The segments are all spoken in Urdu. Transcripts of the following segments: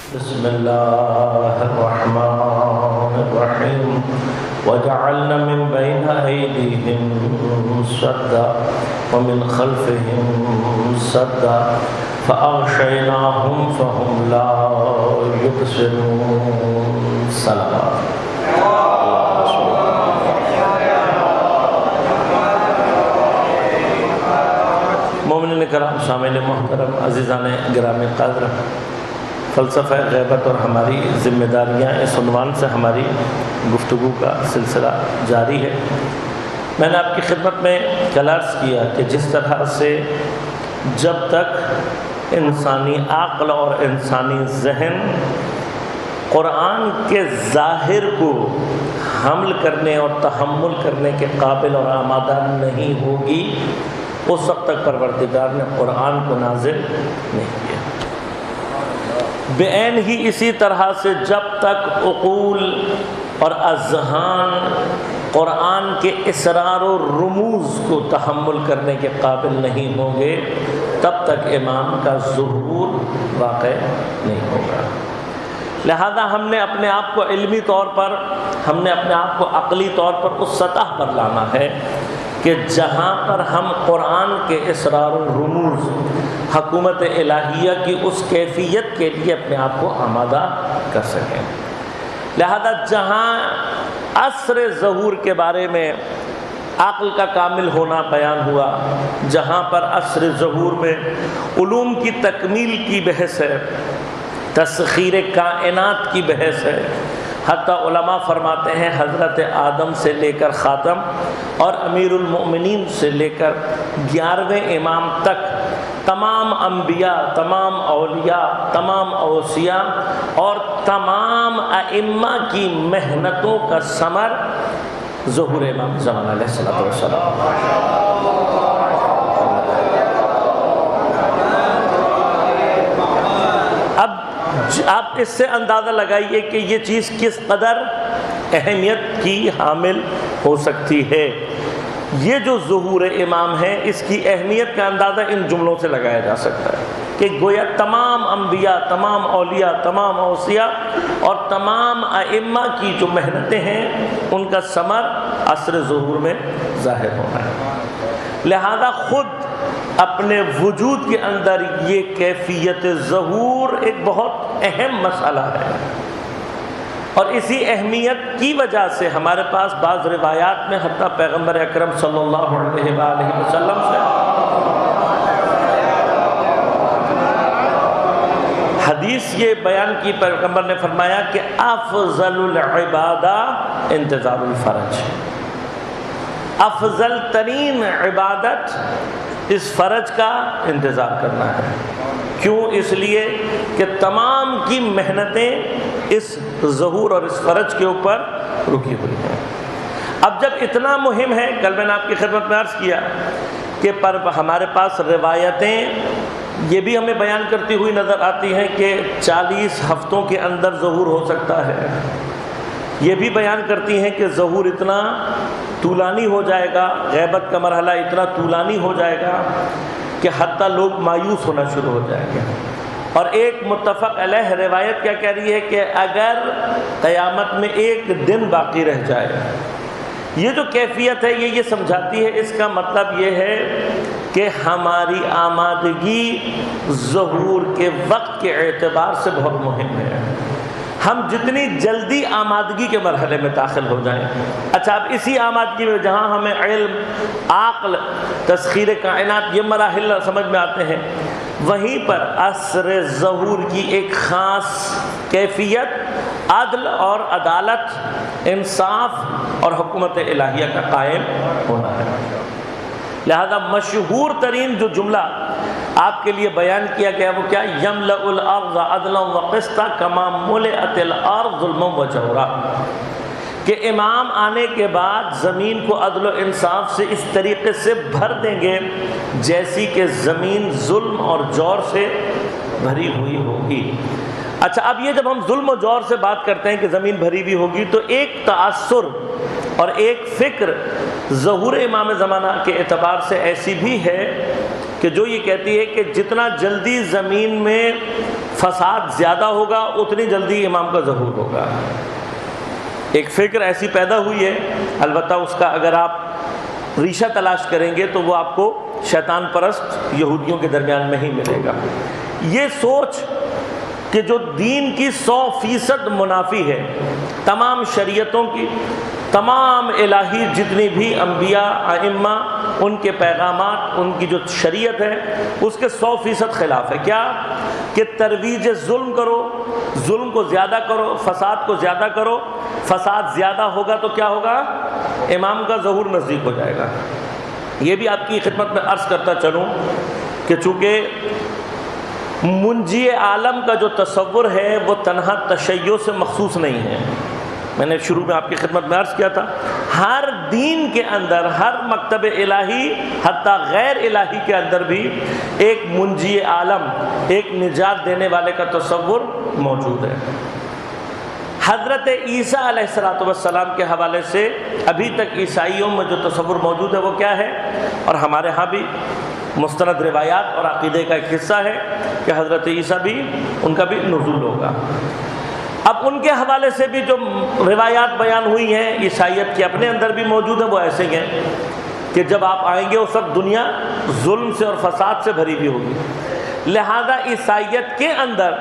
بسم الله الرحمن الرحيم وجعلنا من بين أيديهم سدا ومن خلفهم سدا فأغشيناهم فهم لا يبصرون. سلام. مومنین کرام، سامعین محترم، عزیزان گرامی قدر، فلسفہ غیبت اور ہماری ذمہ داریاں، اس عنوان سے ہماری گفتگو کا سلسلہ جاری ہے۔ میں نے آپ کی خدمت میں کل عرض کیا کہ جس طرح سے جب تک انسانی عقل اور انسانی ذہن قرآن کے ظاہر کو حمل کرنے اور تحمل کرنے کے قابل اور آمادہ نہیں ہوگی، اس وقت تک پروردگار نے قرآن کو نازل نہیں کیا۔ بعین ہی اسی طرح سے جب تک عقول اور اذہان قرآن کے اسرار و رموز کو تحمل کرنے کے قابل نہیں ہوں گے، تب تک امام کا ظہور واقع نہیں ہوگا۔ لہذا ہم نے اپنے آپ کو علمی طور پر، ہم نے اپنے آپ کو عقلی طور پر اس سطح پر لانا ہے کہ جہاں پر ہم قرآن کے اسرار و رموز، حکومت الہیہ کی اس کیفیت کے لیے اپنے آپ کو آمادہ کر سکیں۔ لہذا جہاں عصر ظہور کے بارے میں عقل کا کامل ہونا بیان ہوا، جہاں پر عصر ظہور میں علوم کی تکمیل کی بحث ہے، تسخیر کائنات کی بحث ہے، حتیٰ علماء فرماتے ہیں حضرت آدم سے لے کر خاتم اور امیر المؤمنین سے لے کر 11ویں امام تک تمام انبیاء، تمام اولیاء، تمام اوصیاء اور تمام ائمہ کی محنتوں کا ثمر ظہور امام زمان علیہ السلام۔ اب آپ اس سے اندازہ لگائیے کہ یہ چیز کس قدر اہمیت کی حامل ہو سکتی ہے۔ یہ جو ظہور امام ہے، اس کی اہمیت کا اندازہ ان جملوں سے لگایا جا سکتا ہے کہ گویا تمام انبیاء، تمام اولیاء، تمام اوصیاء اور تمام ائمہ کی جو محنتیں ہیں، ان کا ثمر عصر ظہور میں ظاہر ہونا ہے۔ لہذا خود اپنے وجود کے اندر یہ کیفیت ظہور ایک بہت اہم مسئلہ ہے، اور اسی اہمیت کی وجہ سے ہمارے پاس بعض روایات میں حتیٰ پیغمبر اکرم صلی اللہ علیہ وآلہ وسلم سے حدیث یہ بیان کی، پیغمبر نے فرمایا کہ افضل العبادہ انتظار الفرج، افضل ترین عبادت اس فرج کا انتظار کرنا ہے۔ کیوں؟ اس لیے کہ تمام کی محنتیں اس ظہور اور اس فرج کے اوپر رکی ہوئی ہیں۔ اب جب اتنا مہم ہے، کل میں نے آپ کی خدمت میں عرض کیا کہ ہمارے پاس روایتیں یہ بھی ہمیں بیان کرتی ہوئی نظر آتی ہیں کہ 40 ہفتوں کے اندر ظہور ہو سکتا ہے، یہ بھی بیان کرتی ہیں کہ ظہور اتنا طولانی ہو جائے گا، غیبت کا مرحلہ اتنا طولانی ہو جائے گا کہ حتیٰ لوگ مایوس ہونا شروع ہو جائیں گے۔ اور ایک متفق علیہ روایت کیا کہہ رہی ہے کہ اگر قیامت میں ایک دن باقی رہ جائے، یہ جو کیفیت ہے یہ سمجھاتی ہے، اس کا مطلب یہ ہے کہ ہماری آمادگی ظہور کے وقت کے اعتبار سے بہت مہم ہے۔ ہم جتنی جلدی آمادگی کے مرحلے میں داخل ہو جائیں، اچھا اب اسی آمادگی میں جہاں ہمیں علم، عقل، تسخیر کائنات یہ مراحل سمجھ میں آتے ہیں، وہیں پر عصر ظہور کی ایک خاص کیفیت عدل اور عدالت، انصاف اور حکومت الہیہ کا قائم ہونا ہے۔ لہذا مشہور ترین جو جملہ آپ کے لیے بیان کیا گیا وہ کیا؟ یملأ الارض عدلا وقسطا کما ملئت الارض ظلما وجورا، کہ امام آنے کے بعد زمین کو عدل و انصاف سے اس طریقے سے بھر دیں گے جیسی کہ زمین ظلم اور جور سے بھری ہوئی ہوگی۔ اچھا اب یہ جب ہم ظلم و جور سے بات کرتے ہیں کہ زمین بھری ہوئی ہوگی، تو ایک تأثر اور ایک فکر ظہور امام زمانہ کے اعتبار سے ایسی بھی ہے کہ جو یہ کہتی ہے کہ جتنا جلدی زمین میں فساد زیادہ ہوگا اتنی جلدی امام کا ظہور ہوگا۔ ایک فکر ایسی پیدا ہوئی ہے، البتہ اس کا اگر آپ ریشہ تلاش کریں گے تو وہ آپ کو شیطان پرست یہودیوں کے درمیان میں ہی ملے گا۔ یہ سوچ کہ جو دین کی 100% منافی ہے، تمام شریعتوں کی، تمام الہی جتنی بھی انبیاء ائمہ ان کے پیغامات، ان کی جو شریعت ہے اس کے 100% خلاف ہے۔ کیا کہ ترویج ظلم کرو، ظلم کو زیادہ کرو، فساد کو زیادہ کرو، فساد زیادہ ہوگا تو کیا ہوگا؟ امام کا ظہور نزدیک ہو جائے گا۔ یہ بھی آپ کی خدمت میں عرض کرتا چلوں کہ چونکہ منجی عالم کا جو تصور ہے وہ تنہا تشیع سے مخصوص نہیں ہے، میں نے شروع میں آپ کی خدمت میں عرض کیا تھا، ہر دین کے اندر، ہر مکتب الہی، حتیٰ غیر الہی کے اندر بھی ایک منجی عالم، ایک نجات دینے والے کا تصور موجود ہے۔ حضرت عیسیٰ علیہ السلام کے حوالے سے ابھی تک عیسائیوں میں جو تصور موجود ہے وہ کیا ہے، اور ہمارے ہاں بھی مستند روایات اور عقیدے کا ایک حصہ ہے کہ حضرت عیسیٰ بھی، ان کا بھی نزول ہوگا۔ اب ان کے حوالے سے بھی جو روایات بیان ہوئی ہیں عیسائیت کے اپنے اندر بھی موجود ہیں، وہ ایسے ہی ہیں کہ جب آپ آئیں گے اس وقت دنیا ظلم سے اور فساد سے بھری ہوئی ہوگی، لہذا عیسائیت کے اندر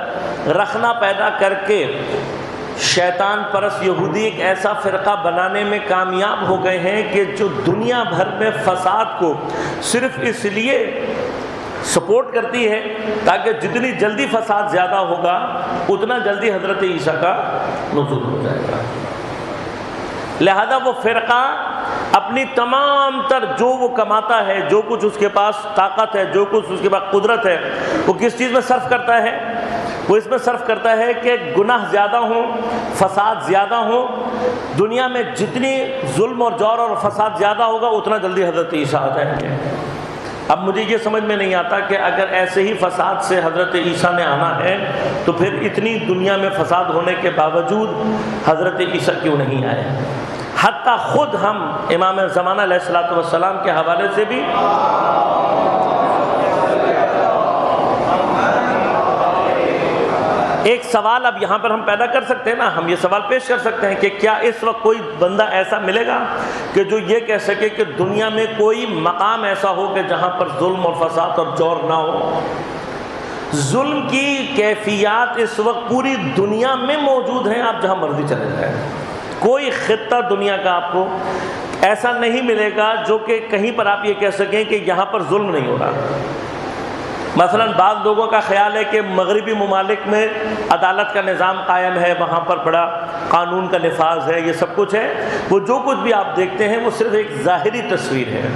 رخنہ پیدا کر کے شیطان پرست یہودی ایک ایسا فرقہ بنانے میں کامیاب ہو گئے ہیں کہ جو دنیا بھر میں فساد کو صرف اس لیے سپورٹ کرتی ہے تاکہ جتنی جلدی فساد زیادہ ہوگا اتنا جلدی حضرت عیسیٰ کا نزول ہو جائے گا۔ لہذا وہ فرقہ اپنی تمام تر جو وہ کماتا ہے، جو کچھ اس کے پاس طاقت ہے، جو کچھ اس کے پاس قدرت ہے، وہ کس چیز میں صرف کرتا ہے؟ وہ اس میں صرف کرتا ہے کہ گناہ زیادہ ہوں، فساد زیادہ ہوں، دنیا میں جتنی ظلم اور جور اور فساد زیادہ ہوگا اتنا جلدی حضرت عیسیٰ آ جائیں گے۔ اب مجھے یہ سمجھ میں نہیں آتا کہ اگر ایسے ہی فساد سے حضرت عیسیٰ نے آنا ہے تو پھر اتنی دنیا میں فساد ہونے کے باوجود حضرت عیسیٰ کیوں نہیں آئے؟ حتیٰ خود ہم امام زمانہ علیہ السلام کے حوالے سے بھی ایک سوال اب یہاں پر ہم پیدا کر سکتے ہیں نا، ہم یہ سوال پیش کر سکتے ہیں کہ کیا اس وقت کوئی بندہ ایسا ملے گا کہ جو یہ کہہ سکے کہ دنیا میں کوئی مقام ایسا ہو کہ جہاں پر ظلم اور فساد اور جور نہ ہو؟ ظلم کی کیفیات اس وقت پوری دنیا میں موجود ہیں، آپ جہاں مرضی چلے جائیں، کوئی خطہ دنیا کا آپ کو ایسا نہیں ملے گا جو کہ کہیں پر آپ یہ کہہ سکیں کہ یہاں پر ظلم نہیں ہو رہا۔ مثلا بعض لوگوں کا خیال ہے کہ مغربی ممالک میں عدالت کا نظام قائم ہے، وہاں پر بڑا قانون کا نفاذ ہے، یہ سب کچھ ہے۔ وہ جو کچھ بھی آپ دیکھتے ہیں وہ صرف ایک ظاہری تصویر ہے،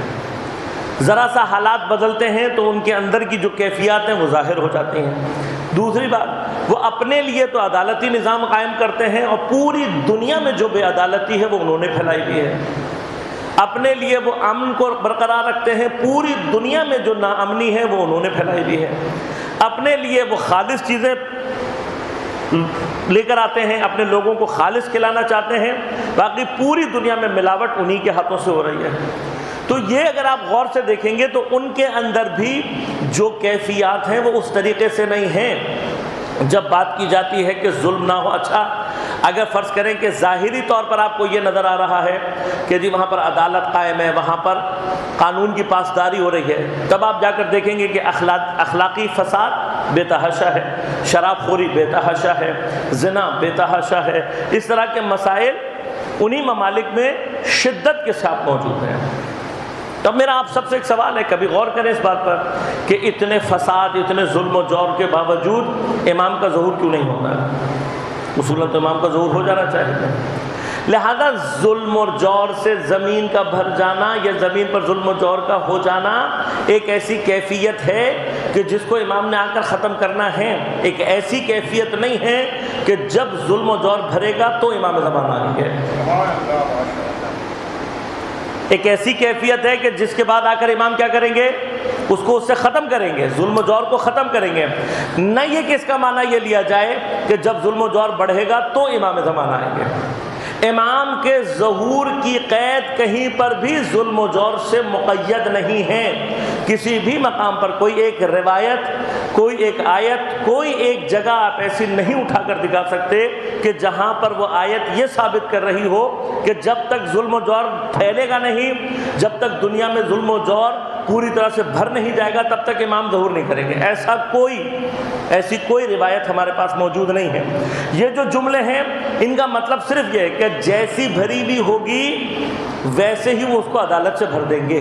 ذرا سا حالات بدلتے ہیں تو ان کے اندر کی جو کیفیات ہیں وہ ظاہر ہو جاتی ہیں۔ دوسری بات، وہ اپنے لیے تو عدالتی نظام قائم کرتے ہیں اور پوری دنیا میں جو بے عدالتی ہے وہ انہوں نے پھیلائی ہوئی ہے، اپنے لیے وہ امن کو برقرار رکھتے ہیں، پوری دنیا میں جو ناامنی ہے وہ انہوں نے پھیلائی ہوئی ہے، اپنے لیے وہ خالص چیزیں لے کر آتے ہیں، اپنے لوگوں کو خالص کھلانا چاہتے ہیں، باقی پوری دنیا میں ملاوٹ انہی کے ہاتھوں سے ہو رہی ہے۔ تو یہ اگر آپ غور سے دیکھیں گے تو ان کے اندر بھی جو کیفیات ہیں وہ اس طریقے سے نہیں ہیں۔ جب بات کی جاتی ہے کہ ظلم نہ ہو، اچھا اگر فرض کریں کہ ظاہری طور پر آپ کو یہ نظر آ رہا ہے کہ جی وہاں پر عدالت قائم ہے، وہاں پر قانون کی پاسداری ہو رہی ہے، تب آپ جا کر دیکھیں گے کہ اخلاقی فساد بے تحاشا ہے، شراب خوری بے تحاشا ہے، زنا بے تحاشا ہے، اس طرح کے مسائل انہی ممالک میں شدت کے ساتھ موجود ہیں۔ تب میرا آپ سب سے ایک سوال ہے، کبھی غور کریں اس بات پر کہ اتنے فساد، اتنے ظلم و جور کے باوجود امام کا ظہور کیوں نہیں ہوتا ہے؟ اصولاً تو امام کا ظہور ہو جانا چاہیے۔ لہذا ظلم اور جور سے زمین کا بھر جانا یا زمین پر ظلم و جور کا ہو جانا ایک ایسی کیفیت ہے کہ جس کو امام نے آ کر ختم کرنا ہے، ایک ایسی کیفیت نہیں ہے کہ جب ظلم و جور بھرے گا تو امام زمانہ آئیں گے، ایک ایسی کیفیت ہے کہ جس کے بعد آ کر امام کیا کریں گے؟ اس کو اس سے ختم کریں گے، ظلم و جور کو ختم کریں گے۔ نہ یہ کہ اس کا معنی یہ لیا جائے کہ جب ظلم و جور بڑھے گا تو امام زمانہ آئیں گے۔ امام کے ظہور کی قید کہیں پر بھی ظلم و جور سے مقید نہیں ہے، کسی بھی مقام پر کوئی ایک روایت کوئی ایک آیت، کوئی ایک جگہ آپ ایسی نہیں اٹھا کر دکھا سکتے کہ جہاں پر وہ آیت یہ ثابت کر رہی ہو کہ جب تک ظلم و جور پھیلے گا نہیں، جب تک دنیا میں ظلم و جور پوری طرح سے بھر نہیں جائے گا، تب تک امام ظہور نہیں کریں گے۔ ایسی کوئی روایت ہمارے پاس موجود نہیں ہے۔ یہ جو جملے ہیں ان کا مطلب صرف یہ ہے کہ جیسی بھری ہوئی ہوگی ویسے ہی وہ اس کو عدالت سے بھر دیں گے،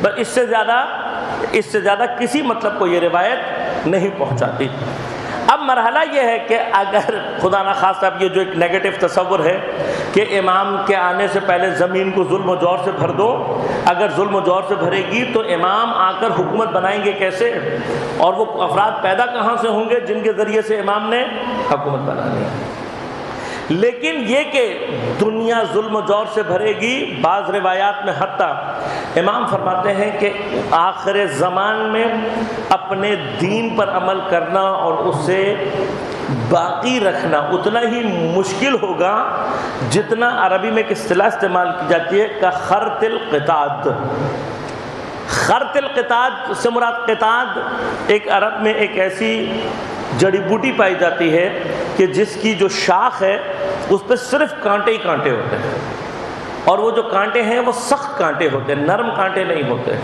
بس اس سے زیادہ کسی مطلب کو یہ روایت نہیں پہنچاتی۔ اب مرحلہ یہ ہے کہ اگر خدا نخواستہ اب یہ جو ایک نیگیٹو تصور ہے کہ امام کے آنے سے پہلے زمین کو ظلم و جور سے بھر دو، اگر ظلم و جور سے بھرے گی تو امام آ کر حکومت بنائیں گے کیسے، اور وہ افراد پیدا کہاں سے ہوں گے جن کے ذریعے سے امام نے حکومت بنانی ہے۔ لیکن یہ کہ دنیا ظلم و جور سے بھرے گی، بعض روایات میں حتیٰ امام فرماتے ہیں کہ آخر زمان میں اپنے دین پر عمل کرنا اور اسے باقی رکھنا اتنا ہی مشکل ہوگا جتنا عربی میں ایک اصطلاح استعمال کی جاتی ہے کہ خرط القطاد۔ خرط القطاد سے مراد قطاد ایک عرب میں ایک ایسی جڑی بوٹی پائی جاتی ہے کہ جس کی جو شاخ ہے اس پہ صرف کانٹے ہی کانٹے ہوتے ہیں، اور وہ جو کانٹے ہیں وہ سخت کانٹے ہوتے ہیں، نرم کانٹے نہیں ہوتے،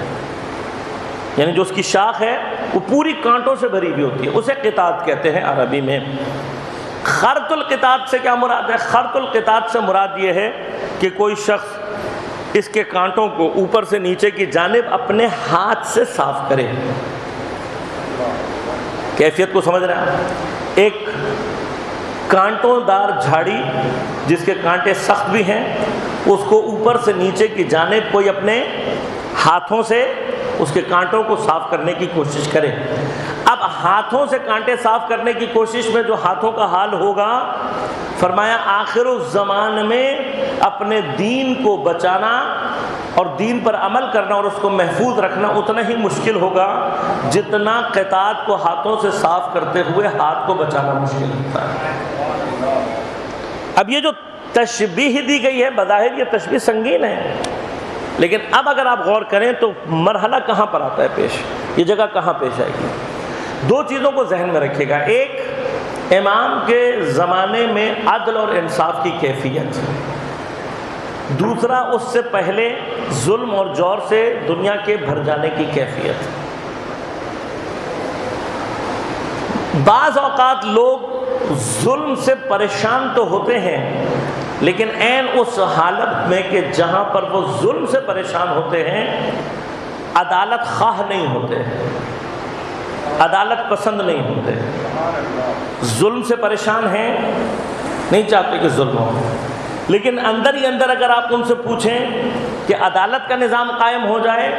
یعنی جو اس کی شاخ ہے وہ پوری کانٹوں سے بھری ہوئی ہوتی ہے، اسے قطاد کہتے ہیں عربی میں۔ خرط القطاد سے کیا مراد ہے؟ خرط القطاد سے مراد یہ ہے کہ کوئی شخص اس کے کانٹوں کو اوپر سے نیچے کی جانب اپنے ہاتھ سے صاف کرے۔ کیفیت کو سمجھ رہے ہیں آپ؟ ایک کانٹوں دار جھاڑی جس کے کانٹے سخت بھی ہیں، اس کو اوپر سے نیچے کی جانب کوئی اپنے ہاتھوں سے اس کے کانٹوں کو صاف کرنے کی کوشش کرے۔ اب ہاتھوں سے کانٹے صاف کرنے کی کوشش میں جو ہاتھوں کا حال ہوگا، فرمایا آخر الزمان میں اپنے دین کو بچانا اور دین پر عمل کرنا اور اس کو محفوظ رکھنا اتنا ہی مشکل ہوگا جتنا قطعات کو ہاتھوں سے صاف کرتے ہوئے ہاتھ کو بچانا مشکل ہوتا ہے۔ اب یہ جو تشبیہ دی گئی ہے بظاہر یہ تشبیہ سنگین ہے، لیکن اب اگر آپ غور کریں تو مرحلہ کہاں پر آتا ہے پیش، یہ جگہ کہاں پیش آئے گی؟ دو چیزوں کو ذہن میں رکھیے گا، ایک امام کے زمانے میں عدل اور انصاف کی کیفیت، دوسرا اس سے پہلے ظلم اور جور سے دنیا کے بھر جانے کی کیفیت۔ بعض اوقات لوگ ظلم سے پریشان تو ہوتے ہیں، لیکن عین اس حالت میں کہ جہاں پر وہ ظلم سے پریشان ہوتے ہیں عدالت خواہ نہیں ہوتے، عدالت پسند نہیں ہوتے، ظلم سے پریشان ہیں، نہیں چاہتے کہ ظلم ہو، لیکن اندر ہی اندر اگر آپ ان سے پوچھیں کہ عدالت کا نظام قائم ہو جائے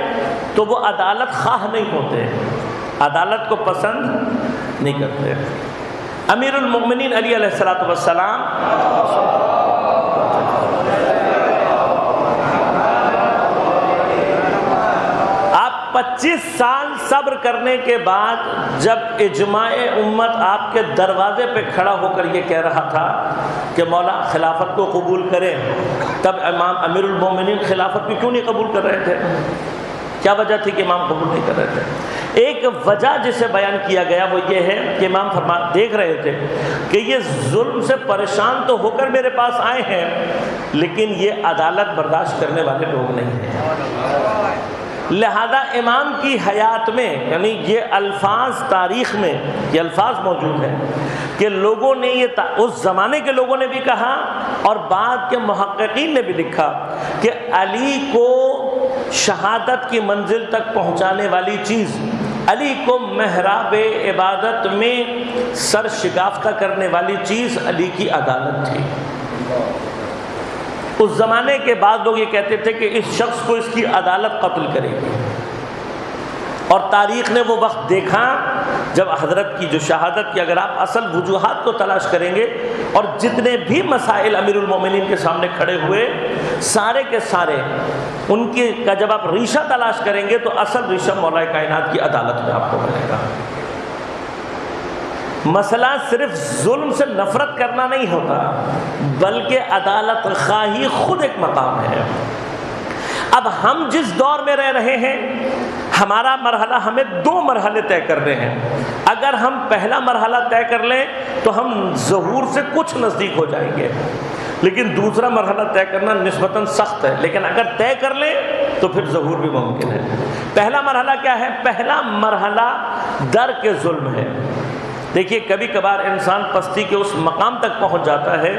تو وہ عدالت خواہ نہیں ہوتے، عدالت کو پسند نہیں کرتے۔ امیر المؤمنین علی علیہ السلام آپ 25 سال صبر کرنے کے بعد جب اجماع امت آپ کے دروازے پہ کھڑا ہو کر یہ کہہ رہا تھا کہ مولا خلافت کو قبول کریں، تب امام امیر المومنین خلافت کو کیوں نہیں قبول کر رہے تھے؟ کیا وجہ تھی کہ امام قبول نہیں کر رہے تھے؟ ایک وجہ جسے بیان کیا گیا وہ یہ ہے کہ امام دیکھ رہے تھے کہ یہ ظلم سے پریشان تو ہو کر میرے پاس آئے ہیں لیکن یہ عدالت برداشت کرنے والے لوگ نہیں ہیں، لہذا امام کی حیات میں یعنی یہ الفاظ تاریخ میں یہ الفاظ موجود ہیں کہ لوگوں نے یہ اس زمانے کے لوگوں نے بھی کہا اور بعد کے محققین نے بھی لکھا کہ علی کو شہادت کی منزل تک پہنچانے والی چیز، علی کو محراب عبادت میں سر شکافتہ کرنے والی چیز علی کی عدالت تھی۔ اس زمانے کے بعد لوگ یہ کہتے تھے کہ اس شخص کو اس کی عدالت قتل کرے گی، اور تاریخ نے وہ وقت دیکھا جب حضرت کی جو شہادت کی اگر آپ اصل وجوہات کو تلاش کریں گے اور جتنے بھی مسائل امیر المومنین کے سامنے کھڑے ہوئے سارے کے سارے ان کی کا جب آپ ریشہ تلاش کریں گے تو اصل ریشہ مولا کائنات کی عدالت میں آپ کو ملے گا۔ مسئلہ صرف ظلم سے نفرت کرنا نہیں ہوتا بلکہ عدالت خواہی خود ایک مقام ہے۔ اب ہم جس دور میں رہ رہے ہیں ہمارا مرحلہ ہمیں 2 مرحلے طے کرنے ہیں. اگر ہم پہلا مرحلہ طے کر لیں تو ہم ظہور سے کچھ نزدیک ہو جائیں گے، لیکن دوسرا مرحلہ طے کرنا نسبتاً سخت ہے، لیکن اگر طے کر لیں تو پھر ظہور بھی ممکن ہے. پہلا مرحلہ کیا ہے؟ پہلا مرحلہ درک ظلم ہے. دیکھیے کبھی کبھار انسان پستی کے اس مقام تک پہنچ جاتا ہے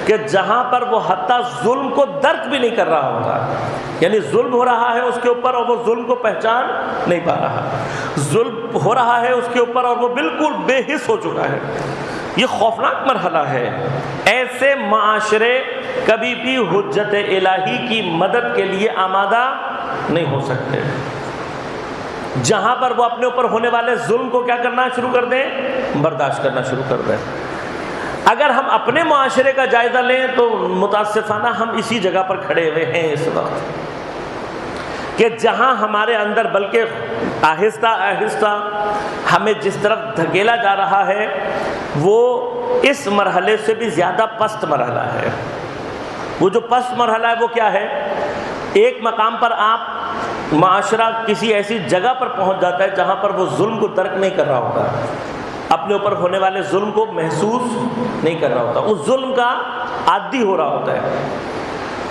کہ جہاں پر وہ حتیٰ ظلم کو درک بھی نہیں کر رہا ہوتا، یعنی ظلم ہو رہا ہے اس کے اوپر اور وہ ظلم کو پہچان نہیں پا رہا، ظلم ہو رہا ہے اس کے اوپر اور وہ بالکل بے حس ہو چکا ہے. یہ خوفناک مرحلہ ہے. ایسے معاشرے کبھی بھی حجت الہی کی مدد کے لیے آمادہ نہیں ہو سکتے، جہاں پر وہ اپنے اوپر ہونے والے ظلم کو کیا کرنا شروع کر دیں؟ برداشت کرنا شروع کر دیں. اگر ہم اپنے معاشرے کا جائزہ لیں تو متاسفانہ ہم اسی جگہ پر کھڑے ہوئے ہیں اس وقت کہ جہاں ہمارے اندر بلکہ آہستہ آہستہ ہمیں جس طرف دھکیلا جا رہا ہے وہ اس مرحلے سے بھی زیادہ پست مرحلہ ہے. وہ جو پست مرحلہ ہے وہ کیا ہے؟ ایک مقام پر آپ معاشرہ کسی ایسی جگہ پر پہنچ جاتا ہے جہاں پر وہ ظلم کو درک نہیں کر رہا ہوتا، اپنے اوپر ہونے والے ظلم کو محسوس نہیں کر رہا ہوتا، اس ظلم کا عادی ہو رہا ہوتا ہے.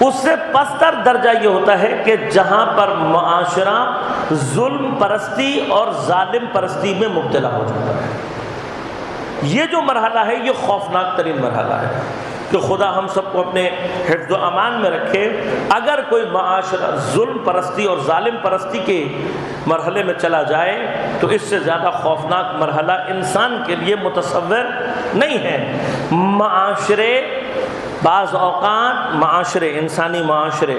اس سے پستر درجہ یہ ہوتا ہے کہ جہاں پر معاشرہ ظلم پرستی اور ظالم پرستی میں مبتلا ہو جاتا ہے. یہ جو مرحلہ ہے یہ خوفناک ترین مرحلہ ہے کہ خدا ہم سب کو اپنے حفظ و امان میں رکھے. اگر کوئی معاشرہ ظلم پرستی اور ظالم پرستی کے مرحلے میں چلا جائے تو اس سے زیادہ خوفناک مرحلہ انسان کے لیے متصور نہیں ہے. معاشرے بعض اوقات انسانی معاشرے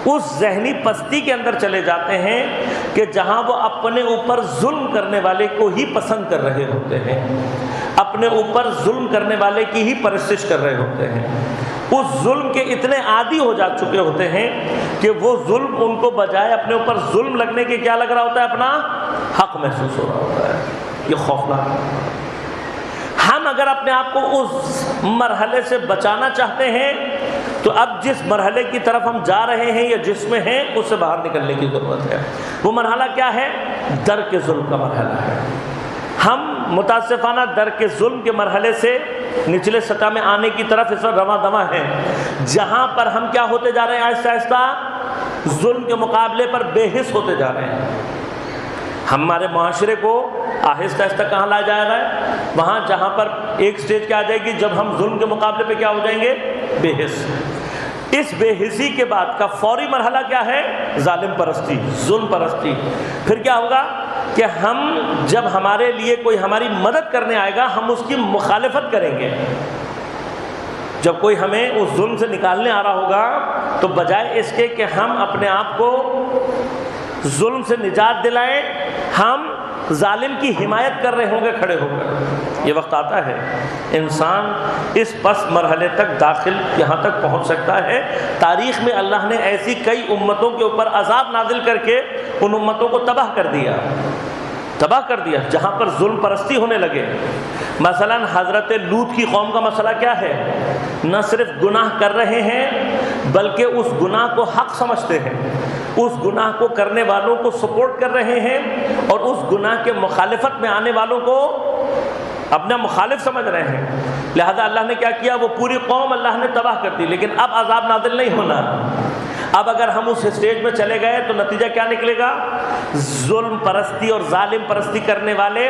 اس ذہنی پستی کے اندر چلے جاتے ہیں کہ جہاں وہ اپنے اوپر ظلم کرنے والے کو ہی پسند کر رہے ہوتے ہیں، اپنے اوپر ظلم کرنے والے کی ہی پرستش کر رہے ہوتے ہیں، اس ظلم کے اتنے عادی ہو جا چکے ہوتے ہیں کہ وہ ظلم ان کو بجائے اپنے اوپر ظلم لگنے کے کیا لگ رہا ہوتا ہے؟ اپنا حق محسوس ہو رہا ہوتا ہے. یہ خوفناک. ہم اگر اپنے آپ کو اس مرحلے سے بچانا چاہتے ہیں تو اب جس مرحلے کی طرف ہم جا رہے ہیں یا جس میں ہیں اس سے باہر نکلنے کی ضرورت ہے. وہ مرحلہ کیا ہے؟ درک ظلم کا مرحلہ ہے. ہم متاسفانہ درک ظلم کے مرحلے سے نچلے سطح میں آنے کی طرف اس وقت رواں دواں ہیں، جہاں پر ہم کیا ہوتے جا رہے ہیں؟ آہستہ آہستہ ظلم کے مقابلے پر بے حس ہوتے جا رہے ہیں. ہمارے معاشرے کو آہستہ آہستہ کہاں لایا جا رہا ہے؟ وہاں جہاں پر ایک سٹیج کیا آ جائے گی جب ہم ظلم کے مقابلے پہ کیا ہو جائیں گے؟ بے حس. اس بے حسی کے بعد کا فوری مرحلہ کیا ہے؟ ظالم پرستی، ظلم پرستی. پھر کیا ہوگا کہ ہم جب ہمارے لیے کوئی ہماری مدد کرنے آئے گا ہم اس کی مخالفت کریں گے. جب کوئی ہمیں اس ظلم سے نکالنے آ رہا ہوگا تو بجائے اس کے کہ ہم اپنے آپ کو ظلم سے نجات دلائیں ہم ظالم کی حمایت کر رہے ہوں گے کھڑے ہو کر. یہ وقت آتا ہے انسان اس پس مرحلے تک داخل یہاں تک پہنچ سکتا ہے. تاریخ میں اللہ نے ایسی کئی امتوں کے اوپر عذاب نازل کر کے ان امتوں کو تباہ کر دیا جہاں پر ظلم پرستی ہونے لگے. مثلا حضرت لوط کی قوم کا مسئلہ کیا ہے؟ نہ صرف گناہ کر رہے ہیں بلکہ اس گناہ کو حق سمجھتے ہیں، اس گناہ کو کرنے والوں کو سپورٹ کر رہے ہیں اور اس گناہ کے مخالفت میں آنے والوں کو اپنا مخالف سمجھ رہے ہیں. لہذا اللہ نے کیا کیا؟ وہ پوری قوم اللہ نے تباہ کر دی. لیکن اب عذاب نازل نہیں ہونا. اب اگر ہم اس اسٹیج میں چلے گئے تو نتیجہ کیا نکلے گا؟ ظلم پرستی اور ظالم پرستی کرنے والے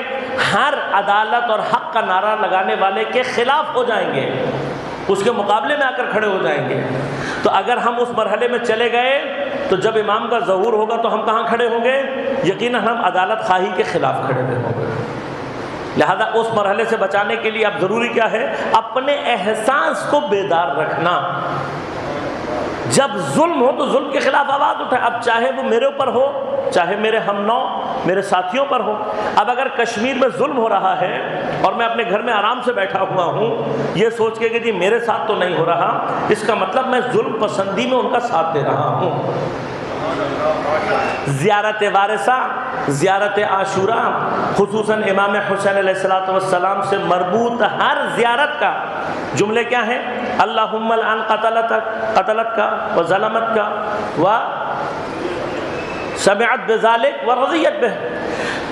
ہر عدالت اور حق کا نعرہ لگانے والے کے خلاف ہو جائیں گے، اس کے مقابلے میں آ کر کھڑے ہو جائیں گے. تو اگر ہم اس مرحلے میں چلے گئے تو جب امام کا ظہور ہوگا تو ہم کہاں کھڑے ہوں گے؟ یقیناً ہم عدالت خواہی کے خلاف کھڑے ہوئے ہوں گے. لہذا اس مرحلے سے بچانے کے لیے اب ضروری کیا ہے؟ اپنے احساس کو بیدار رکھنا. جب ظلم ہو تو ظلم کے خلاف آواز اٹھائے. اب چاہے وہ میرے اوپر ہو چاہے میرے ہم نو میرے ساتھیوں پر ہو. اب اگر کشمیر میں ظلم ہو رہا ہے اور میں اپنے گھر میں آرام سے بیٹھا ہوا ہوں یہ سوچ کے کہ جی میرے ساتھ تو نہیں ہو رہا، اس کا مطلب میں ظلم پسندی میں ان کا ساتھ دے رہا ہوں. زیارت وارثہ، زیارت عاشوراء، خصوصاً امام حسین علیہ السلام سے مربوط ہر زیارت کا جملے کیا ہیں؟ اللہم العن قتلت کا و ظلمت کا و سمعت بذالک ورضیت بہ،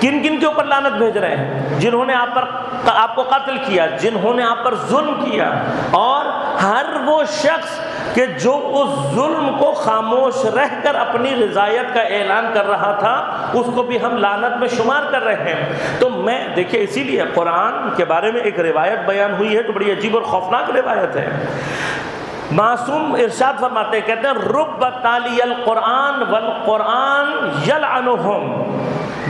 کن کن کے اوپر لعنت بھیج رہے ہیں؟ جنہوں نے آپ کو قتل کیا، جنہوں نے آپ پر ظلم کیا، اور ہر وہ شخص کہ جو اس ظلم کو خاموش رہ کر اپنی رضایت کا اعلان کر رہا تھا، اس کو بھی ہم لعنت میں شمار کر رہے ہیں۔ تو میں دیکھیں، اسی لیے قرآن کے بارے میں ایک روایت بیان ہوئی ہے تو بڑی عجیب اور خوفناک روایت ہے۔ معصوم ارشاد فرماتے ہیں، کہتے ہیں رب تالی القرآن والقرآن یلعنہم،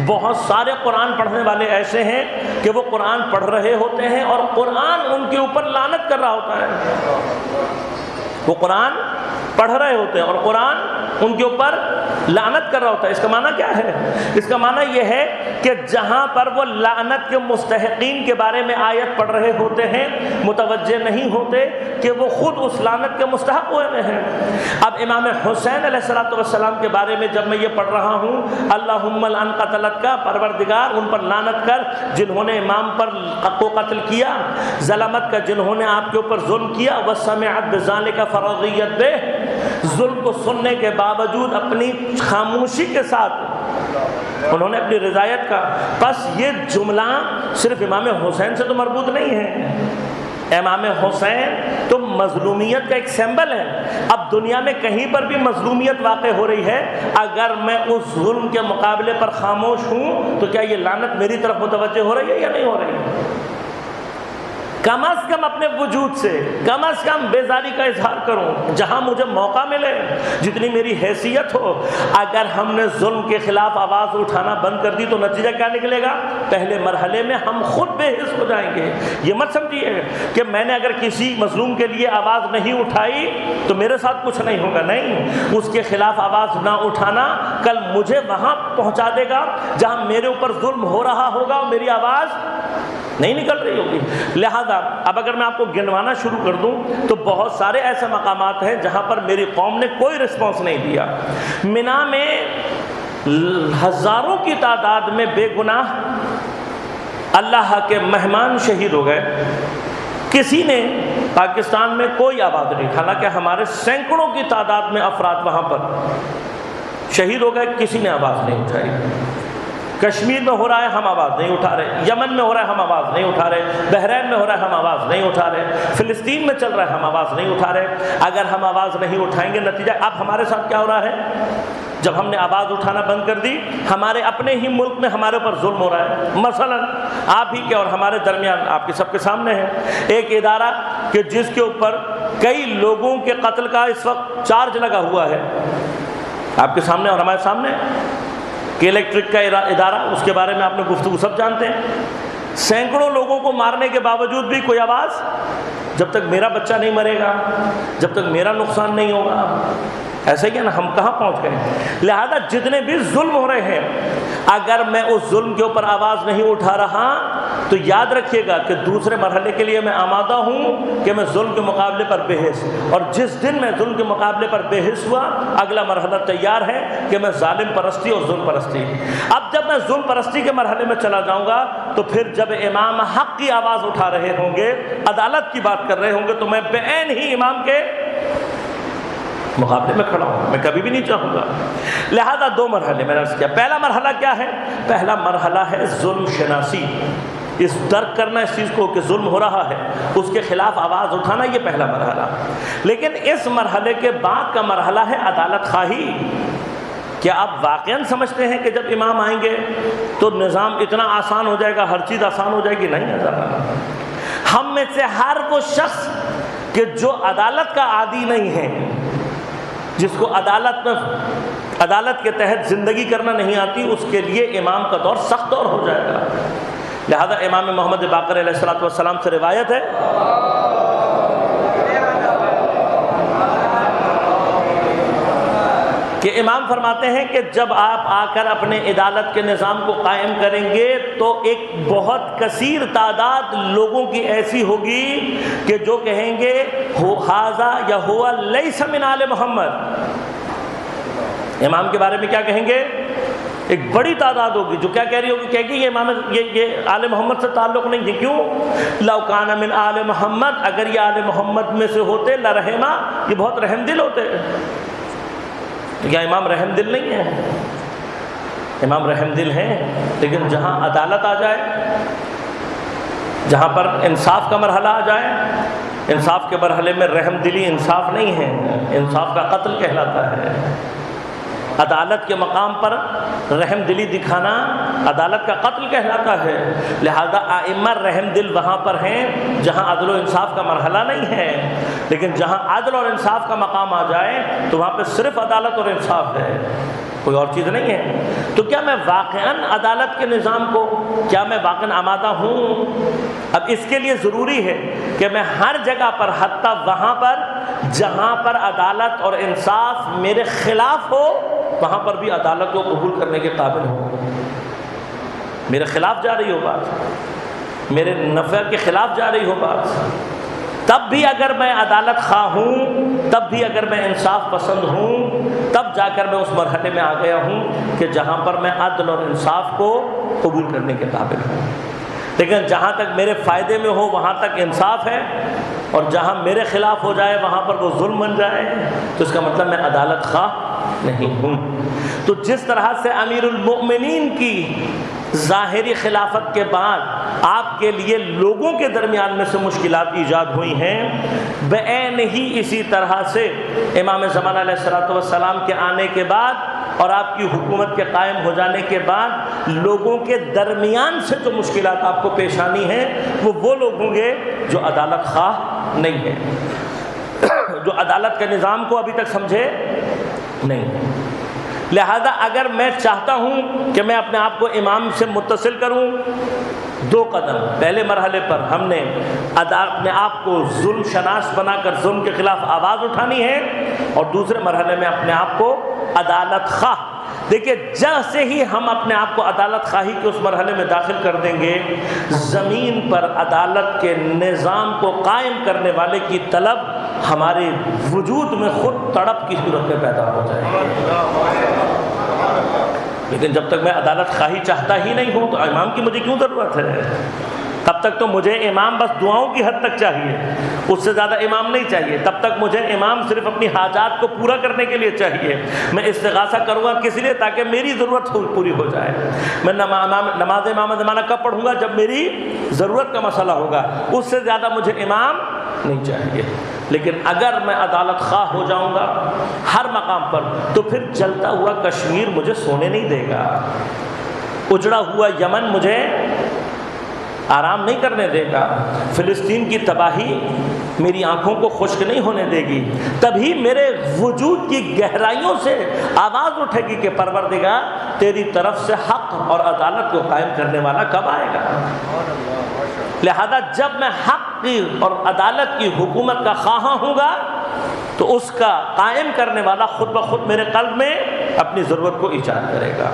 بہت سارے قرآن پڑھنے والے ایسے ہیں کہ وہ قرآن پڑھ رہے ہوتے ہیں اور قرآن ان کے اوپر لعنت کر رہا ہوتا ہے۔ وہ قرآن پڑھ رہے ہوتے ہیں اور قرآن ان کے اوپر لعنت کر رہا ہوتا ہے۔ اس کا معنی کیا ہے؟ اس کا معنی یہ ہے کہ جہاں پر وہ لعنت کے مستحقین کے بارے میں آیت پڑھ رہے ہوتے ہیں، متوجہ نہیں ہوتے کہ وہ خود اس لعنت کے مستحق ہوئے ہیں۔ اب امام حسین علیہ السلام کے بارے میں جب میں یہ پڑھ رہا ہوں، اللہم لعن قتلت کا، پروردگار ان پر لعنت کر جنہوں نے امام پر کو قتل کیا، ظلمت کا جنہوں نے آپ کے اوپر ظلم کیا، وسمعت بذالک فرضیت بہ، ظلم کو سننے کے باوجود اپنی خاموشی کے ساتھ انہوں نے اپنی رضایت کا۔ بس یہ جملہ صرف امام حسین سے تو مربوط نہیں ہے، امام حسین تو مظلومیت کا ایک سمبل ہے۔ اب دنیا میں کہیں پر بھی مظلومیت واقع ہو رہی ہے، اگر میں اس ظلم کے مقابلے پر خاموش ہوں تو کیا یہ لعنت میری طرف متوجہ ہو رہی ہے یا نہیں ہو رہی ہے؟ کم از کم اپنے وجود سے کم از کم بیزاری کا اظہار کروں، جہاں مجھے موقع ملے، جتنی میری حیثیت ہو۔ اگر ہم نے ظلم کے خلاف آواز اٹھانا بند کر دی تو نتیجہ کیا نکلے گا؟ پہلے مرحلے میں ہم خود بے حس ہو جائیں گے۔ یہ مت سمجھیے کہ میں نے اگر کسی مظلوم کے لیے آواز نہیں اٹھائی تو میرے ساتھ کچھ نہیں ہوگا، نہیں، اس کے خلاف آواز نہ اٹھانا کل مجھے وہاں پہنچا دے گا جہاں میرے اوپر ظلم ہو رہا ہوگا اور میری آواز نہیں نکل رہی ہوگی۔ لہذا اب اگر میں آپ کو گنوانا شروع کر دوں تو بہت سارے ایسے مقامات ہیں جہاں پر میری قوم نے کوئی رسپانس نہیں دیا۔ منا میں ہزاروں کی تعداد میں بے گناہ اللہ کے مہمان شہید ہو گئے، کسی نے پاکستان میں کوئی آواز نہیں، حالانکہ ہمارے سینکڑوں کی تعداد میں افراد وہاں پر شہید ہو گئے، کسی نے آواز نہیں اٹھائی۔ کشمیر میں ہو رہا ہے، ہم آواز نہیں اٹھا رہے، یمن میں ہو رہا ہے، ہم آواز نہیں اٹھا رہے، بحرین میں ہو رہا ہے، ہم آواز نہیں اٹھا رہے، فلسطین میں چل رہا ہے، ہم آواز نہیں اٹھا رہے۔ اگر ہم آواز نہیں اٹھائیں گے، نتیجہ اب ہمارے ساتھ کیا ہو رہا ہے؟ جب ہم نے آواز اٹھانا بند کر دی، ہمارے اپنے ہی ملک میں ہمارے اوپر ظلم ہو رہا ہے۔ مثلا آپ ہی کے اور ہمارے درمیان، آپ کے سب کے سامنے ہے ایک ادارہ کہ جس کے اوپر کئی لوگوں کے قتل کا اس وقت چارج لگا ہوا ہے، آپ کے سامنے اور ہمارے سامنے، کہ الیکٹرک کا ادارہ، اس کے بارے میں آپ نے گفتگو سب جانتے ہیں۔ سینکڑوں لوگوں کو مارنے کے باوجود بھی کوئی آواز، جب تک میرا بچہ نہیں مرے گا، جب تک میرا نقصان نہیں ہوگا۔ ایسے کیا نا، ہم کہاں پہنچ گئے؟ لہذا جتنے بھی ظلم ہو رہے ہیں، اگر میں اس ظلم کے اوپر آواز نہیں اٹھا رہا تو یاد رکھیے گا کہ دوسرے مرحلے کے لیے میں آمادہ ہوں کہ میں ظلم کے مقابلے پر بے حس، اور جس دن میں ظلم کے مقابلے پر بے حس ہوا، اگلا مرحلہ تیار ہے کہ میں ظالم پرستی اور ظلم پرستی۔ اب جب میں ظلم پرستی کے مرحلے میں چلا جاؤں گا تو پھر جب امام حق کی آواز اٹھا رہے ہوں گے، عدالت کی بات کر رہے ہوں گے، تو میں بعین ہی امام کے مقابلے میں کھڑا ہوں، میں کبھی بھی نہیں چاہوں گا۔ لہذا دو مرحلے میں نے عرض کیا۔ پہلا مرحلہ کیا ہے؟ پہلا مرحلہ ہے ظلم شناسی، اس درک کرنا اس چیز کو کہ ظلم ہو رہا ہے، اس کے خلاف آواز اٹھانا، یہ پہلا مرحلہ۔ لیکن اس مرحلے کے بعد کا مرحلہ ہے عدالت خواہی۔ کیا آپ واقعاً سمجھتے ہیں کہ جب امام آئیں گے تو نظام اتنا آسان ہو جائے گا، ہر چیز آسان ہو جائے گی؟ نہیں حضرات، ہم میں سے ہر وہ شخص کہ جو عدالت کا عادی نہیں ہے، جس کو عدالت کے تحت زندگی کرنا نہیں آتی، اس کے لیے امام کا دور سخت دور ہو جائے گا۔ لہذا امام محمد باقر علیہ السلام سے روایت ہے کہ امام فرماتے ہیں کہ جب آپ آ کر اپنے عدالت کے نظام کو قائم کریں گے تو ایک بہت کثیر تعداد لوگوں کی ایسی ہوگی کہ جو کہیں گے ھذا یا ہوا لیس من آل محمد۔ امام کے بارے میں کیا کہیں گے؟ ایک بڑی تعداد ہوگی جو کیا کہہ رہی ہوگی؟ کہے گی یہ امام یہ آل محمد سے تعلق نہیں ہے۔ کیوں؟ لو کان من آل محمد، اگر یہ آل محمد میں سے ہوتے، لرحمہ، یہ بہت رحم دل ہوتے۔ کیا امام رحم دل نہیں ہے؟ امام رحم دل ہیں، لیکن جہاں عدالت آ جائے، جہاں پر انصاف کا مرحلہ آ جائے، انصاف کے مرحلے میں رحم دلی انصاف نہیں ہے، انصاف کا قتل کہلاتا ہے۔ عدالت کے مقام پر رحم دلی دکھانا عدالت کا قتل کہلاتا ہے۔ لہذا ائمہ رحم دل وہاں پر ہیں جہاں عدل و انصاف کا مرحلہ نہیں ہے، لیکن جہاں عدل اور انصاف کا مقام آ جائے تو وہاں پہ صرف عدالت اور انصاف ہے، کوئی اور چیز نہیں ہے۔ تو کیا میں واقعاً عدالت کے نظام کو، کیا میں واقعاً آمادہ ہوں؟ اب اس کے لیے ضروری ہے کہ میں ہر جگہ پر، حتیٰ وہاں پر جہاں پر عدالت اور انصاف میرے خلاف ہو، وہاں پر بھی عدالت کو قبول کرنے کے قابل ہو۔ میرے خلاف جا رہی ہو بات، میرے نفع کے خلاف جا رہی ہو بات، تب بھی اگر میں عدالت خواہ ہوں، تب بھی اگر میں انصاف پسند ہوں، تب جا کر میں اس مرحلے میں آ گیا ہوں کہ جہاں پر میں عدل اور انصاف کو قبول کرنے کے قابل ہوں۔ لیکن جہاں تک میرے فائدے میں ہو وہاں تک انصاف ہے، اور جہاں میرے خلاف ہو جائے وہاں پر وہ ظلم بن جائے، تو اس کا مطلب میں عدالت خواہ نہیں ہوں۔ تو جس طرح سے امیر المؤمنین کی ظاہری خلافت کے بعد آپ کے لیے لوگوں کے درمیان میں سے مشکلات ایجاد ہوئی ہیں، بعین ہی اسی طرح سے امام زمانہ علیہ الصلوۃ والسلام کے آنے کے بعد اور آپ کی حکومت کے قائم ہو جانے کے بعد لوگوں کے درمیان سے جو مشکلات آپ کو پیش آنی ہیں وہ لوگ ہوں گے جو عدالت خواہ نہیں ہیں، جو عدالت کے نظام کو ابھی تک سمجھے نہیں۔ لہذا اگر میں چاہتا ہوں کہ میں اپنے آپ کو امام سے متصل کروں، دو قدم، پہلے مرحلے پر ہم نے اپنے آپ کو ظلم شناس بنا کر ظلم کے خلاف آواز اٹھانی ہے، اور دوسرے مرحلے میں اپنے آپ کو عدالت خواہ۔ دیکھیں، جیسے ہی ہم اپنے آپ کو عدالت خواہی کے اس مرحلے میں داخل کر دیں گے، زمین پر عدالت کے نظام کو قائم کرنے والے کی طلب ہمارے وجود میں خود تڑپ کی صورت میں پیدا ہو جائے گی۔ لیکن جب تک میں عدالت خواہی چاہتا ہی نہیں ہوں تو امام کی مجھے کیوں ضرورت ہے؟ تب تک تو مجھے امام بس دعاؤں کی حد تک چاہیے، اس سے زیادہ امام نہیں چاہیے۔ تب تک مجھے امام صرف اپنی حاجات کو پورا کرنے کے لیے چاہیے۔ میں استغاثہ کروں گا کس لیے؟ تاکہ میری ضرورت پوری ہو جائے۔ میں نماز امام زمانہ کب پڑھوں گا؟ جب میری ضرورت کا مسئلہ ہوگا، اس سے زیادہ مجھے امام نہیں چاہیے۔ لیکن اگر میں عدالت خواہ ہو جاؤں گا ہر مقام پر، تو پھر جلتا ہوا کشمیر مجھے سونے نہیں دے گا، اجڑا ہوا یمن مجھے آرام نہیں کرنے دے گا، فلسطین کی تباہی میری آنکھوں کو خشک نہیں ہونے دے گی۔ تبھی میرے وجود کی گہرائیوں سے آواز اٹھے گی کہ پروردگار تیری طرف سے حق اور عدالت کو قائم کرنے والا کب آئے گا۔ لہذا جب میں حق کی اور عدالت کی حکومت کا خواہاں ہوں گا تو اس کا قائم کرنے والا خود بخود میرے قلب میں اپنی ضرورت کو ایجاد کرے گا۔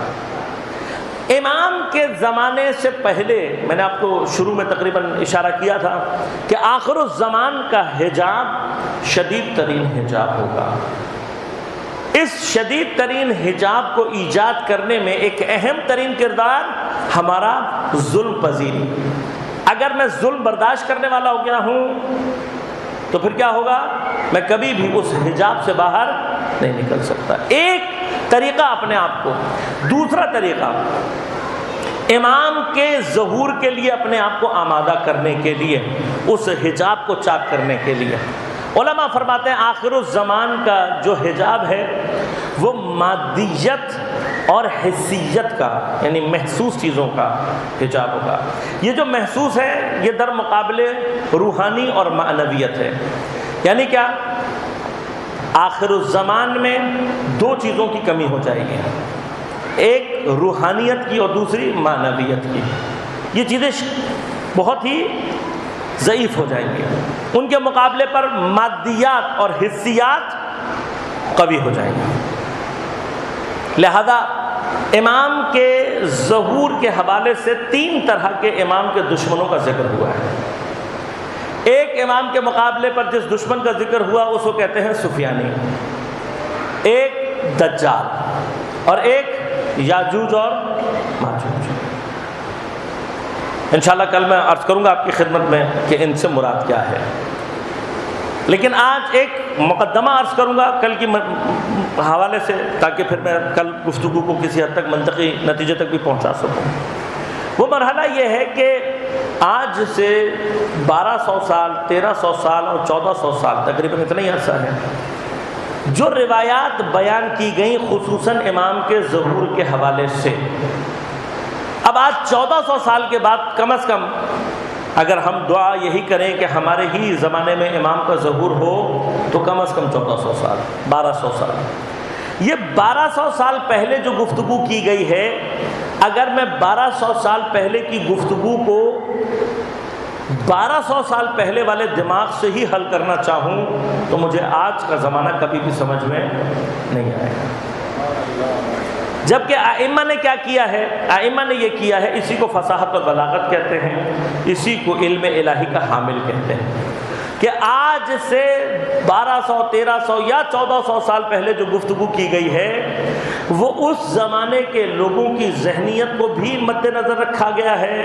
امام کے زمانے سے پہلے میں نے آپ کو شروع میں تقریباً اشارہ کیا تھا کہ آخر الزمان کا حجاب شدید ترین حجاب ہوگا۔ اس شدید ترین حجاب کو ایجاد کرنے میں ایک اہم ترین کردار ہمارا ظلم پذیری۔ اگر میں ظلم برداشت کرنے والا ہو گیا ہوں تو پھر کیا ہوگا؟ میں کبھی بھی اس حجاب سے باہر نہیں نکل سکتا۔ ایک طریقہ اپنے آپ کو، دوسرا طریقہ امام کے ظہور کے لیے اپنے آپ کو آمادہ کرنے کے لیے، اس حجاب کو چاک کرنے کے لیے۔ علماء فرماتے ہیں آخر الزمان کا جو حجاب ہے وہ مادیت اور حسیت کا، یعنی محسوس چیزوں کا حجاب ہوگا۔ یہ جو محسوس ہے یہ در مقابلے روحانی اور معنویت ہے۔ یعنی کیا؟ آخر الزمان میں دو چیزوں کی کمی ہو جائے گی، ایک روحانیت کی اور دوسری معنویت کی۔ یہ چیزیں بہت ہی ضعیف ہو جائیں گی، ان کے مقابلے پر مادیات اور حسیات قوی ہو جائیں گی۔ لہذا امام کے ظہور کے حوالے سے تین طرح کے امام کے دشمنوں کا ذکر ہوا ہے۔ ایک امام کے مقابلے پر جس دشمن کا ذکر ہوا اس کو کہتے ہیں سفیانی، ایک دجال، اور ایک یاجوج اور ماجوج۔ انشاءاللہ کل میں عرض کروں گا آپ کی خدمت میں کہ ان سے مراد کیا ہے۔ لیکن آج ایک مقدمہ عرض کروں گا کل کی حوالے سے، تاکہ پھر میں کل گفتگو کو کسی حد تک منطقی نتیجے تک بھی پہنچا سکوں۔ وہ مرحلہ یہ ہے کہ آج سے 1200 سال، 1300 سال اور 1400 سال، تقریباً اتنا ہی عرصہ ہے، جو روایات بیان کی گئیں خصوصاً امام کے ظہور کے حوالے سے، اب آج 1400 سال کے بعد کم از کم اگر ہم دعا یہی کریں کہ ہمارے ہی زمانے میں امام کا ظہور ہو تو کم از کم 1400 سال، 1200 سال، یہ 1200 سال پہلے جو گفتگو کی گئی ہے، اگر میں 1200 سال پہلے کی گفتگو کو 1200 سال پہلے والے دماغ سے ہی حل کرنا چاہوں تو مجھے آج کا زمانہ کبھی بھی سمجھ میں نہیں آئے گا۔ جبکہ ائمہ نے کیا کیا ہے؟ ائمہ نے یہ کیا ہے، اسی کو فصاحت اور بلاغت کہتے ہیں، اسی کو علم الہی کا حامل کہتے ہیں، کہ آج سے 1200، 1300 یا 1400 سال پہلے جو گفتگو کی گئی ہے وہ اس زمانے کے لوگوں کی ذہنیت کو بھی مد نظر رکھا گیا ہے،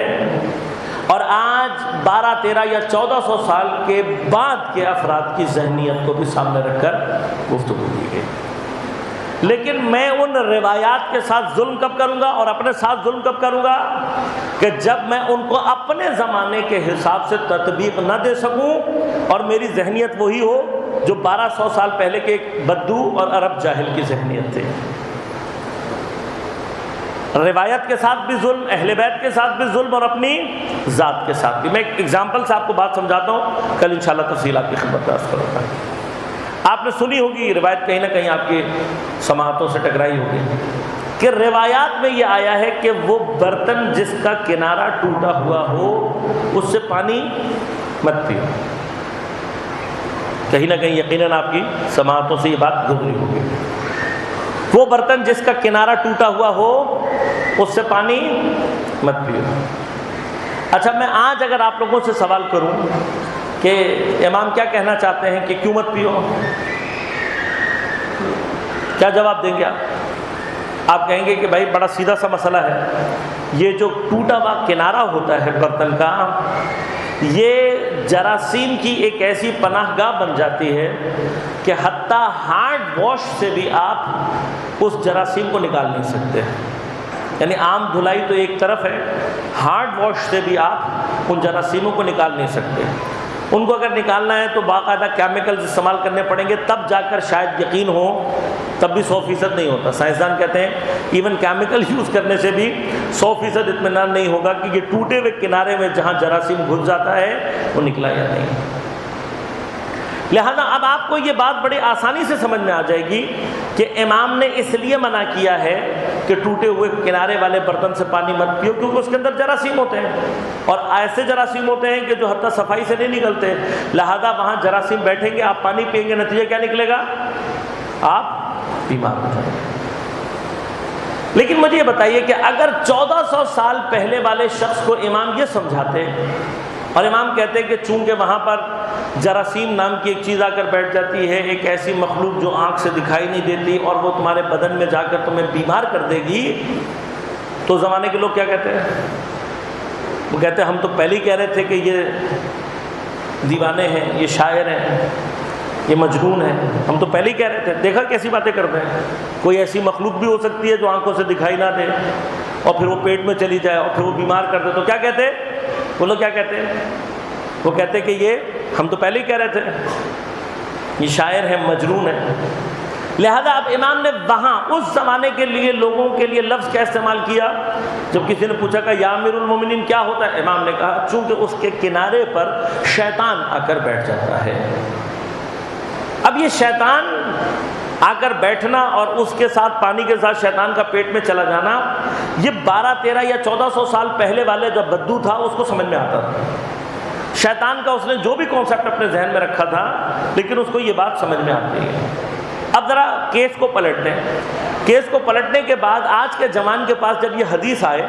اور آج 12، 13 یا 1400 سال کے بعد کے افراد کی ذہنیت کو بھی سامنے رکھ کر گفتگو کی گئی۔ لیکن میں ان روایات کے ساتھ ظلم کب کروں گا اور اپنے ساتھ ظلم کب کروں گا کہ جب میں ان کو اپنے زمانے کے حساب سے تطبیق نہ دے سکوں اور میری ذہنیت وہی ہو جو 1200 سال پہلے کے ایک بدو اور عرب جاہل کی ذہنیت تھی۔ روایت کے ساتھ بھی ظلم، اہل بیت کے ساتھ بھی ظلم، اور اپنی ذات کے ساتھ بھی۔ میں ایک ایگزامپل سے آپ کو بات سمجھاتا ہوں، کل انشاءاللہ تفصیل آپ کی خدمت میں عرض کروں گا۔ آپ نے سنی ہوگی روایت، کہیں نہ کہیں آپ کی سماعتوں سے ٹکرائی ہوگی، کہ روایات میں یہ آیا ہے کہ وہ برتن جس کا کنارہ ٹوٹا ہوا ہو اس سے پانی مت پیو۔ کہیں نہ کہیں یقیناً آپ کی سماعتوں سے یہ بات گزری ہوگی۔ وہ برتن جس کا کنارہ ٹوٹا ہوا ہو اس سے پانی مت پیو۔ اچھا، میں آج اگر آپ لوگوں سے سوال کروں کہ امام کیا کہنا چاہتے ہیں کہ کیوں مت پیو، کیا جواب دیں گے آپ کہیں گے کہ بھائی بڑا سیدھا سا مسئلہ ہے، یہ جو ٹوٹا ہوا کنارہ ہوتا ہے برتن کا، یہ جراثیم کی ایک ایسی پناہ گاہ بن جاتی ہے کہ حتیٰ ہینڈ واش سے بھی آپ اس جراثیم کو نکال نہیں سکتے۔ یعنی عام دھلائی تو ایک طرف ہے، ہینڈ واش سے بھی آپ ان جراثیموں کو نکال نہیں سکتے۔ ان کو اگر نکالنا ہے تو باقاعدہ کیمیکلز استعمال کرنے پڑیں گے، تب جا کر شاید یقین ہو، تب بھی 100% نہیں ہوتا۔ سائنسدان کہتے ہیں ایون کیمیکل یوز کرنے سے بھی 100% اطمینان نہیں ہوگا کہ یہ ٹوٹے ہوئے کنارے میں جہاں جراثیم گھس جاتا ہے وہ نکلا یا نہیں۔ لہذا اب آپ کو یہ بات بڑی آسانی سے سمجھ میں آ جائے گی کہ امام نے اس لیے منع کیا ہے کہ ٹوٹے ہوئے کنارے والے برتن سے پانی مت پیو، کیونکہ اس کے اندر جراثیم ہوتے ہیں، اور ایسے جراثیم ہوتے ہیں کہ جو حتیٰ صفائی سے نہیں نکلتے۔ لہذا وہاں جراثیم بیٹھیں گے، آپ پانی پئیں گے، نتیجہ کیا نکلے گا؟ آپ بیمار ہو جائیں گے۔ لیکن مجھے یہ بتائیے کہ اگر 1400 سال پہلے والے شخص کو امام یہ سمجھاتے اور امام کہتے ہیں کہ چونکہ وہاں پر جراثیم نام کی ایک چیز آ کر بیٹھ جاتی ہے، ایک ایسی مخلوق جو آنکھ سے دکھائی نہیں دیتی اور وہ تمہارے بدن میں جا کر تمہیں بیمار کر دے گی، تو زمانے کے لوگ کیا کہتے ہیں؟ وہ کہتے ہیں ہم تو پہلے ہی کہہ رہے تھے کہ یہ دیوانے ہیں، یہ شاعر ہیں، یہ مجنون ہے، ہم تو پہلے ہی کہہ رہے تھے۔ دیکھا کیسی باتیں کرتے ہیں۔ کوئی ایسی مخلوق بھی ہو سکتی ہے جو آنکھوں سے دکھائی نہ دے اور پھر وہ پیٹ میں چلی جائے اور پھر وہ بیمار کر دے، تو کیا کہتے ہیں وہ لوگ؟ کیا کہتے ہیں وہ؟ کہتے ہیں کہ یہ ہم تو پہلے ہی کہہ رہے تھے، یہ شاعر ہے، مجنون ہے۔ لہذا اب امام نے وہاں اس زمانے کے لیے لوگوں کے لیے لفظ کیا استعمال کیا؟ جب کسی نے پوچھا کہ یا امیر المومنین کیا ہوتا ہے، امام نے کہا چونکہ اس کے کنارے پر شیطان آ کر بیٹھ جاتا ہے۔ اب یہ شیطان آ کر بیٹھنا اور اس کے ساتھ پانی کے ساتھ شیطان کا پیٹ میں چلا جانا، یہ 12، 13 یا 1400 سال پہلے والے جو بدو تھا اس کو سمجھ میں آتا تھا۔ شیطان کا اس نے جو بھی کانسیپٹ اپنے ذہن میں رکھا تھا، لیکن اس کو یہ بات سمجھ میں آتی ہے۔ اب ذرا کیس کو پلٹیں۔ کیس کو پلٹنے کے بعد آج کے جوان کے پاس جب یہ حدیث آئے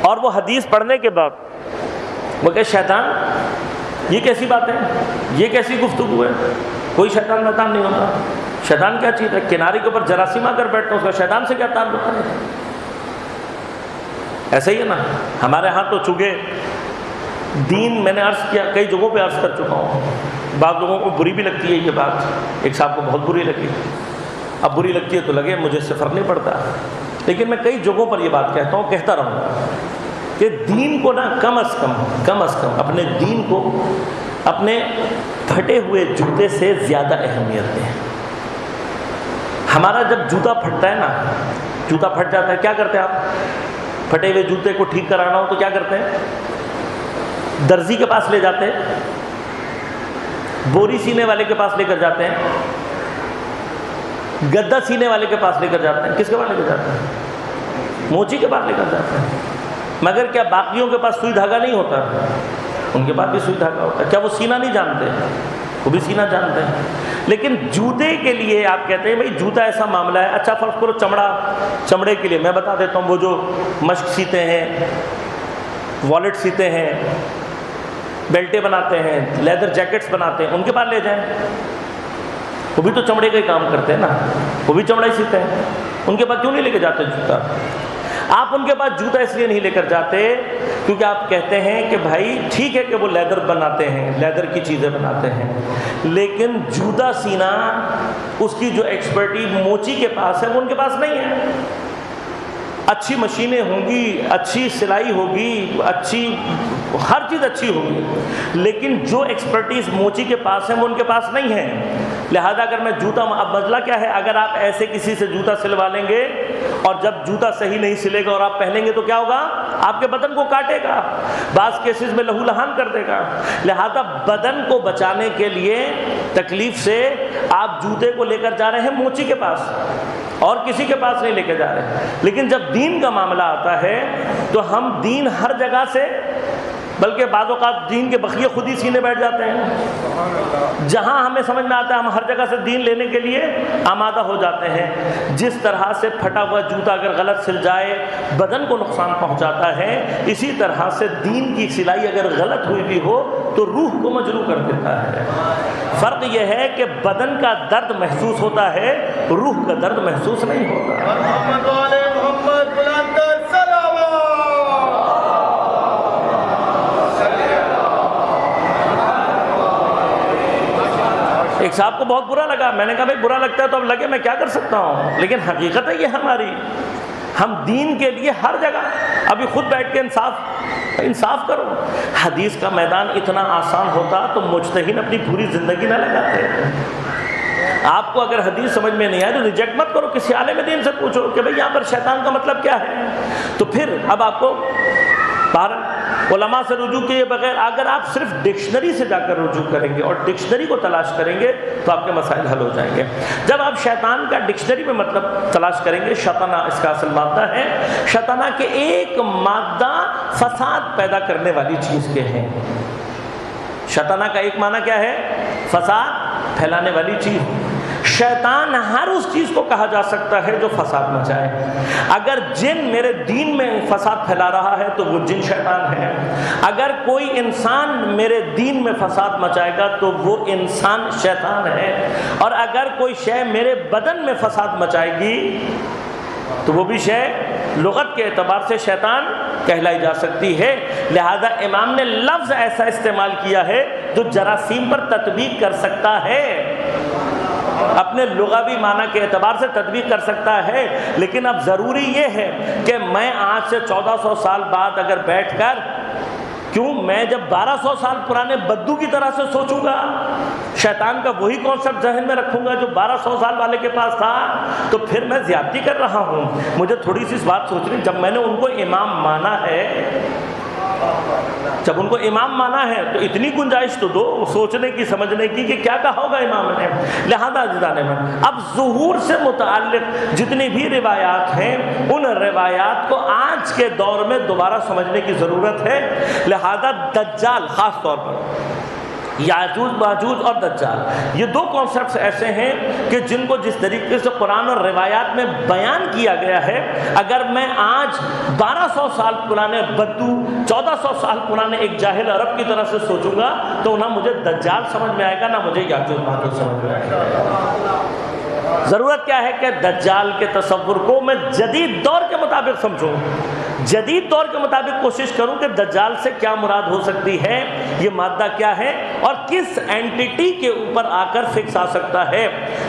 اور وہ حدیث پڑھنے کے بعد وہ کہ شیطان یہ کیسی بات ہے، یہ کیسی گفتگو ہے، کوئی شیطان میطان نہیں ہوتا۔ شیطان کیا چیز ہے؟ کنارے کے اوپر جراثیم آ کر بیٹھتا، اس کا شیطان سے کیا تعلق ہے؟ ایسا ہی ہے نا، ہمارے ہاں تو چونکہ دین، میں نے عرض کیا، کئی جگہوں پہ عرض کر چکا ہوں، بعض لوگوں کو بری بھی لگتی ہے یہ بات، ایک صاحب کو بہت بری لگی، اب بری لگتی ہے تو لگے، مجھے اس سے فرق نہیں پڑتا، لیکن میں کئی جگہوں پر یہ بات کہتا ہوں، کہتا رہوں گا کہ دین کو نا کم از کم اپنے دین کو اپنے پھٹے ہوئے جوتے سے زیادہ اہمیت دیں۔ ہمارا جب جوتا پھٹتا ہے نا، جوتا پھٹ جاتا ہے، کیا کرتے ہیں آپ؟ پھٹے ہوئے جوتے کو ٹھیک کرانا ہو تو کیا کرتے ہیں؟ درزی کے پاس لے جاتے ہیں، بوری سینے والے کے پاس لے کر جاتے ہیں، گدا سینے والے کے پاس لے کر جاتے ہیں۔ کس کے پاس لے کر جاتے ہیں؟ موچی کے پاس لے کر جاتے ہیں۔ مگر کیا باقیوں کے پاس سوئی دھاگا نہیں ہوتا؟ ان کے پاس بھی سوئی دھاگا ہوتا ہے۔ کیا وہ سینہ نہیں جانتے؟ وہ بھی سینہ جانتے ہیں۔ لیکن جوتے کے لیے آپ کہتے ہیں بھائی جوتا ایسا معاملہ ہے، اچھا فرض کرو چمڑے کے لیے میں بتا دیتا ہوں، وہ جو مشک سیتے ہیں، والٹ سیتے ہیں، بیلٹیں بناتے ہیں، لیدر جیکٹس بناتے ہیں، ان کے پاس لے جائیں، وہ بھی تو چمڑے کا ہی کام کرتے ہیں نا، وہ بھی چمڑا ہی سیتے ہیں، ان کے پاس کیوں نہیں لے کے جاتے جوتا؟ آپ ان کے پاس جوتا اس لیے نہیں لے کر جاتے کیونکہ آپ کہتے ہیں کہ بھائی ٹھیک ہے کہ وہ لیدر بناتے ہیں، لیدر کی چیزیں بناتے ہیں، لیکن جوتا سینا اس کی جو ایکسپرٹیز موچی کے پاس ہے وہ ان کے پاس نہیں ہے۔ اچھی مشینیں ہوں گی، اچھی سلائی ہوگی، اچھی ہر چیز اچھی ہوگی، لیکن جو ایکسپرٹیز موچی کے پاس ہے وہ ان کے پاس نہیں ہے۔ لہذا اگر میں جوتا، اب مسئلہ کیا ہے، اگر آپ ایسے کسی سے جوتا سلوا لیں گے اور جب جوتا صحیح نہیں سلے گا اور آپ پہنیں گے تو کیا ہوگا؟ آپ کے بدن کو کاٹے گا، بعض کیسز میں لہو لہان کر دے گا۔ لہذا بدن کو بچانے کے لیے تکلیف سے آپ جوتے کو لے کر جا رہے ہیں موچی کے پاس اور کسی کے پاس نہیں لے کے جا رہے۔ لیکن جب دین کا معاملہ آتا ہے تو ہم دین ہر جگہ سے، بلکہ بعض اوقات دین کے بخیے خود ہی سینے بیٹھ جاتے ہیں، جہاں ہمیں سمجھ میں آتا ہے ہم ہر جگہ سے دین لینے کے لیے آمادہ ہو جاتے ہیں۔ جس طرح سے پھٹا ہوا جوتا اگر غلط سل جائے بدن کو نقصان پہنچاتا ہے، اسی طرح سے دین کی سلائی اگر غلط ہوئی بھی ہو تو روح کو مجروح کر دیتا ہے۔ فرق یہ ہے کہ بدن کا درد محسوس ہوتا ہے، روح کا درد محسوس نہیں ہوتا۔ ایک صاحب کو بہت برا لگا، میں نے کہا بھائی برا لگتا ہے تو اب لگے، میں کیا کر سکتا ہوں، لیکن حقیقت ہے یہ ہماری، ہم دین کے لیے ہر جگہ، ابھی خود بیٹھ کے انصاف کرو۔ حدیث کا میدان اتنا آسان ہوتا تو مجتہد اپنی پوری زندگی نہ لگاتے۔ آپ کو اگر حدیث سمجھ میں نہیں آئے تو ریجیکٹ مت کرو، کسی عالم دین سے پوچھو کہ بھئی یہاں پر شیطان کا مطلب کیا ہے، تو پھر اب آپ کو علماء سے رجوع کیے بغیر اگر آپ صرف ڈکشنری سے جا کر رجوع کریں گے اور ڈکشنری کو تلاش کریں گے تو آپ کے مسائل حل ہو جائیں گے۔ جب آپ شیطان کا ڈکشنری میں مطلب تلاش کریں گے، شیطانہ اس کا اصل مادہ ہے، شیطانہ کے ایک مادہ فساد پیدا کرنے والی چیز کے ہیں۔ شیطانہ کا ایک معنی کیا ہے؟ فساد پھیلانے والی چیز۔ شیطان ہر اس چیز کو کہا جا سکتا ہے جو فساد مچائے۔ اگر جن میرے دین میں فساد پھیلا رہا ہے تو وہ جن شیطان ہے، اگر کوئی انسان میرے دین میں فساد مچائے گا تو وہ انسان شیطان ہے، اور اگر کوئی شے میرے بدن میں فساد مچائے گی تو وہ بھی شے لغت کے اعتبار سے شیطان کہلائی جا سکتی ہے۔ لہذا امام نے لفظ ایسا استعمال کیا ہے جو جراثیم پر تطبیق کر سکتا ہے، اپنے لغوی معنی کے اعتبار سے تطبیق کر سکتا ہے، لیکن اب ضروری یہ ہے کہ میں آج سے 1400 سال بعد اگر بیٹھ کر، کیوں میں جب 1200 سال پرانے بدو کی طرح سے سوچوں گا، شیطان کا وہی کانسیپٹ ذہن میں رکھوں گا جو 1200 سال والے کے پاس تھا، تو پھر میں زیادتی کر رہا ہوں۔ مجھے تھوڑی سی اس بات سوچنی، جب میں نے ان کو امام مانا ہے، جب ان کو امام مانا ہے تو اتنی گنجائش تو دو سوچنے کی، سمجھنے کی کہ کیا کہا ہوگا امام نے۔ لہذا عزیزان میں اب ظہور سے متعلق جتنی بھی روایات ہیں ان روایات کو آج کے دور میں دوبارہ سمجھنے کی ضرورت ہے۔ لہذا دجال خاص طور پر، یاجوج ماجوج اور دجال، یہ دو کانسیپٹس ایسے ہیں کہ جن کو جس طریقے سے قرآن اور روایات میں بیان کیا گیا ہے، اگر میں آج 1200 سال پرانے بدو، 1400 سال پرانے ایک جاہل عرب کی طرح سے سوچوں گا تو نہ مجھے دجال سمجھ میں آئے گا نہ مجھے یاجوج ماجوج سمجھ میں آئے گا۔ ضرورت کیا ہے کہ دجال کے تصور کو میں جدید دور کے مطابق سمجھوں۔ جدید طور کے مطابق کوشش کروں کہ دجال سے کیا مراد ہو سکتی ہے، یہ مادہ کیا ہے اور کس اینٹیٹی کے اوپر آ کر فکس آ سکتا ہے۔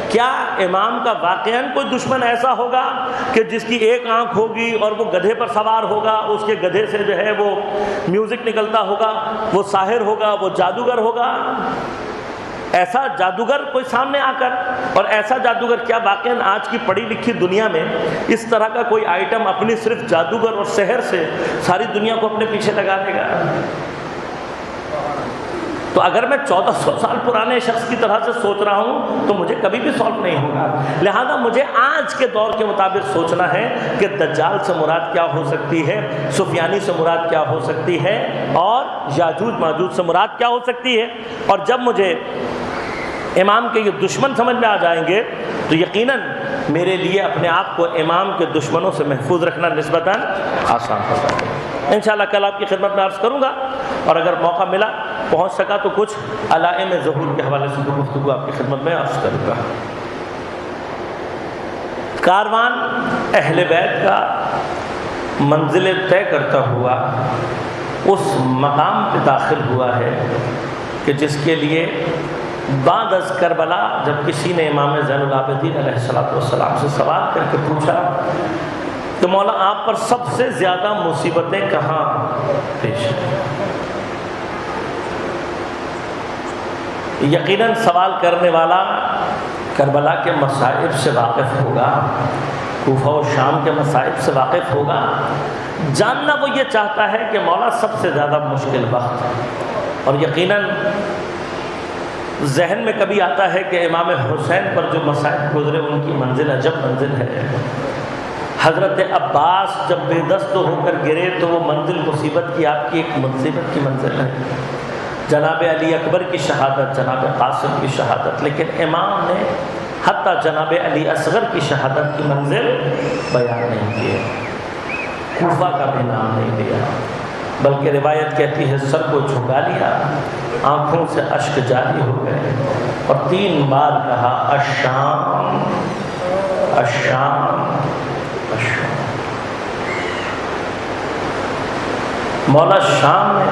کیا امام کا واقعاً کوئی دشمن ایسا ہوگا کہ جس کی ایک آنکھ ہوگی اور وہ گدھے پر سوار ہوگا، اس کے گدھے سے جو ہے وہ میوزک نکلتا ہوگا، وہ ساحر ہوگا، وہ جادوگر ہوگا؟ ایسا جادوگر کوئی سامنے آ کر، اور ایسا جادوگر کیا واقعاً آج کی پڑھی لکھی دنیا میں اس طرح کا کوئی آئٹم اپنی صرف جادوگر اور سحر سے ساری دنیا کو اپنے پیچھے لگا دے گا؟ تو اگر میں 1400 سال پرانے شخص کی طرح سے سوچ رہا ہوں تو مجھے کبھی بھی سالو نہیں ہوگا۔ لہذا مجھے آج کے دور کے مطابق سوچنا ہے کہ دجال سے مراد کیا ہو سکتی ہے، سفیانی سے مراد کیا ہو سکتی ہے، اور یاجوج ماجوج سے مراد کیا ہو سکتی ہے۔ اور جب مجھے امام کے یہ دشمن سمجھ میں آ جائیں گے تو یقیناً میرے لیے اپنے آپ کو امام کے دشمنوں سے محفوظ رکھنا نسبتاً آسان ہو جائے گا۔ انشاءاللہ کل آپ کی خدمت میں عرض کروں گا، اور اگر موقع ملا پہنچ سکا تو کچھ علائم ظہور کے حوالے سے گفتگو آپ کی خدمت میں عرض کروں گا۔ کاروان اہل بیت کا منزل طے کرتا ہوا اس مقام پہ داخل ہوا ہے کہ جس کے لیے بعد از کربلا جب کسی نے امام زین العابدین علیہ السلام سے سوال کر کے پوچھا کہ مولا آپ پر سب سے زیادہ مصیبتیں کہاں پیش ہیں، یقیناً سوال کرنے والا کربلا کے مصائب سے واقف ہوگا، کوفہ و شام کے مصائب سے واقف ہوگا، جاننا وہ یہ چاہتا ہے کہ مولا سب سے زیادہ مشکل وقت، اور یقیناً ذہن میں کبھی آتا ہے کہ امام حسین پر جو مصائب گزرے ان کی منزل عجب منزل ہے۔ حضرت عباس جب بے دست ہو کر گرے تو وہ منزل مصیبت کی آپ کی ایک مصیبت کی منزل ہے۔ جناب علی اکبر کی شہادت، جناب قاسم کی شہادت، لیکن امام نے حتیٰ جناب علی اصغر کی شہادت کی منزل بیان نہیں کی، کوفہ کا بھی نام نہیں دیا، بلکہ روایت کہتی ہے سر کو جھکا لیا، آنکھوں سے اشک جاری ہو گئے، اور 3 بار کہا الشام الشام الشام۔ مولا شام میں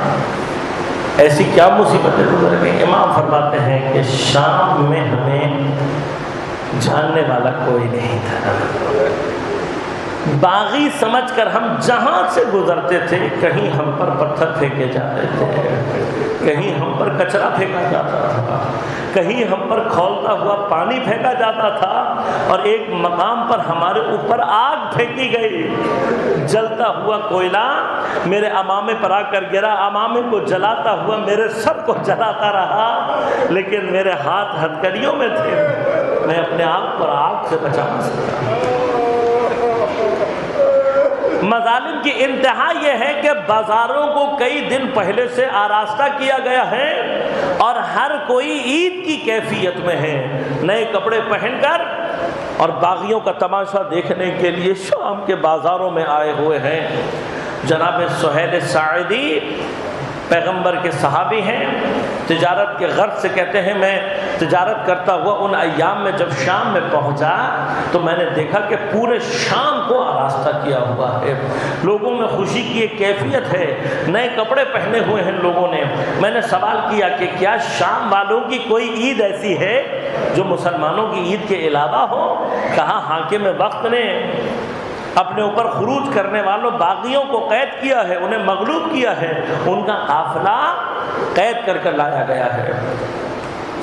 ایسی کیا مصیبتیں گزر گئیں؟ امام فرماتے ہیں کہ شام میں ہمیں جاننے والا کوئی نہیں تھا، باغی سمجھ کر ہم جہاں سے گزرتے تھے کہیں ہم پر پتھر پھینکے جاتے تھے، کہیں ہم پر کچرا پھینکا جاتا تھا، کہیں ہم پر کھولتا ہوا پانی پھینکا جاتا تھا، اور ایک مقام پر ہمارے اوپر آگ پھینکی گئی، جلتا ہوا کوئلہ میرے امامے پر آ کر گرا، امامے کو جلاتا ہوا میرے سر کو جلاتا رہا، لیکن میرے ہاتھ ہتھکڑیوں میں تھے، میں اپنے آپ پر آگ سے بچا نہ سکا۔ مظالم کی انتہا یہ ہے کہ بازاروں کو کئی دن پہلے سے آراستہ کیا گیا ہے، اور ہر کوئی عید کی کیفیت میں ہے، نئے کپڑے پہن کر، اور باغیوں کا تماشا دیکھنے کے لیے شام کے بازاروں میں آئے ہوئے ہیں۔ جناب سہیل ساعدی پیغمبر کے صحابی ہیں، تجارت کے غرض سے کہتے ہیں میں تجارت کرتا ہوا ان ایام میں جب شام میں پہنچا تو میں نے دیکھا کہ پورے شام کو آراستہ کیا ہوا ہے، لوگوں میں خوشی کی ایک کیفیت ہے، نئے کپڑے پہنے ہوئے ہیں لوگوں نے۔ میں نے سوال کیا کہ کیا شام والوں کی کوئی عید ایسی ہے جو مسلمانوں کی عید کے علاوہ ہو؟ کہا حاکم وقت نے اپنے اوپر خروج کرنے والوں باغیوں کو قید کیا ہے، انہیں مغلوب کیا ہے، ان کا قافلہ قید کر کر لایا گیا ہے۔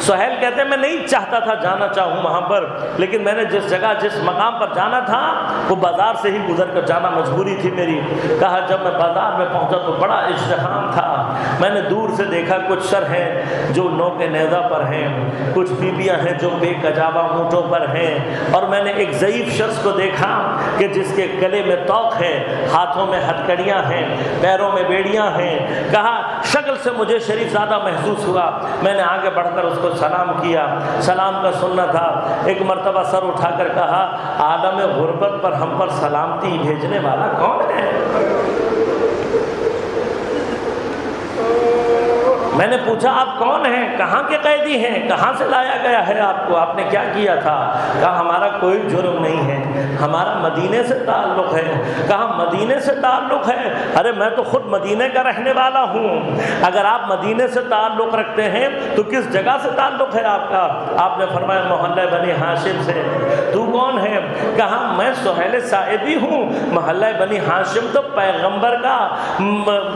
سہیل کہتے ہیں میں نہیں چاہتا تھا جانا چاہوں وہاں پر، لیکن میں نے جس جگہ جس مقام پر جانا تھا وہ بازار سے ہی گزر کر جانا مجبوری تھی میری۔ کہا جب میں بازار میں پہنچا تو بڑا ازدحام تھا، میں نے دور سے دیکھا کچھ سر ہیں جو نوک نیزہ پر ہیں، کچھ بیبیاں ہیں جو بے کجاوا اونٹوں پر ہیں، اور میں نے ایک ضعیف شخص کو دیکھا کہ جس کے گلے میں توق ہے، ہاتھوں میں ہتھکڑیاں ہیں، پیروں میں بیڑیاں ہیں۔ کہا شکل سے مجھے شریف زادہ محسوس ہوا، میں نے آگے بڑھ کر اس کو سلام کیا، سلام کا سننا تھا۔ ایک مرتبہ سر اٹھا کر کہا عالم غربت پر ہم پر سلامتی بھیجنے والا کون ہے؟ میں نے پوچھا آپ کون ہیں، کہاں کے قیدی ہیں، کہاں سے لایا گیا ہے آپ کو، آپ نے کیا کیا تھا؟ کہا ہمارا کوئی جرم نہیں ہے، ہمارا مدینے سے تعلق ہے۔ کہا مدینے سے تعلق ہے؟ ارے میں تو خود مدینے کا رہنے والا ہوں، اگر آپ مدینے سے تعلق رکھتے ہیں تو کس جگہ سے تعلق ہے آپ کا؟ آپ نے فرمایا محلہ بنی ہاشم سے۔ تو کون ہے؟ کہا میں سہیل ساعدی ہوں۔ محلہ بنی ہاشم تو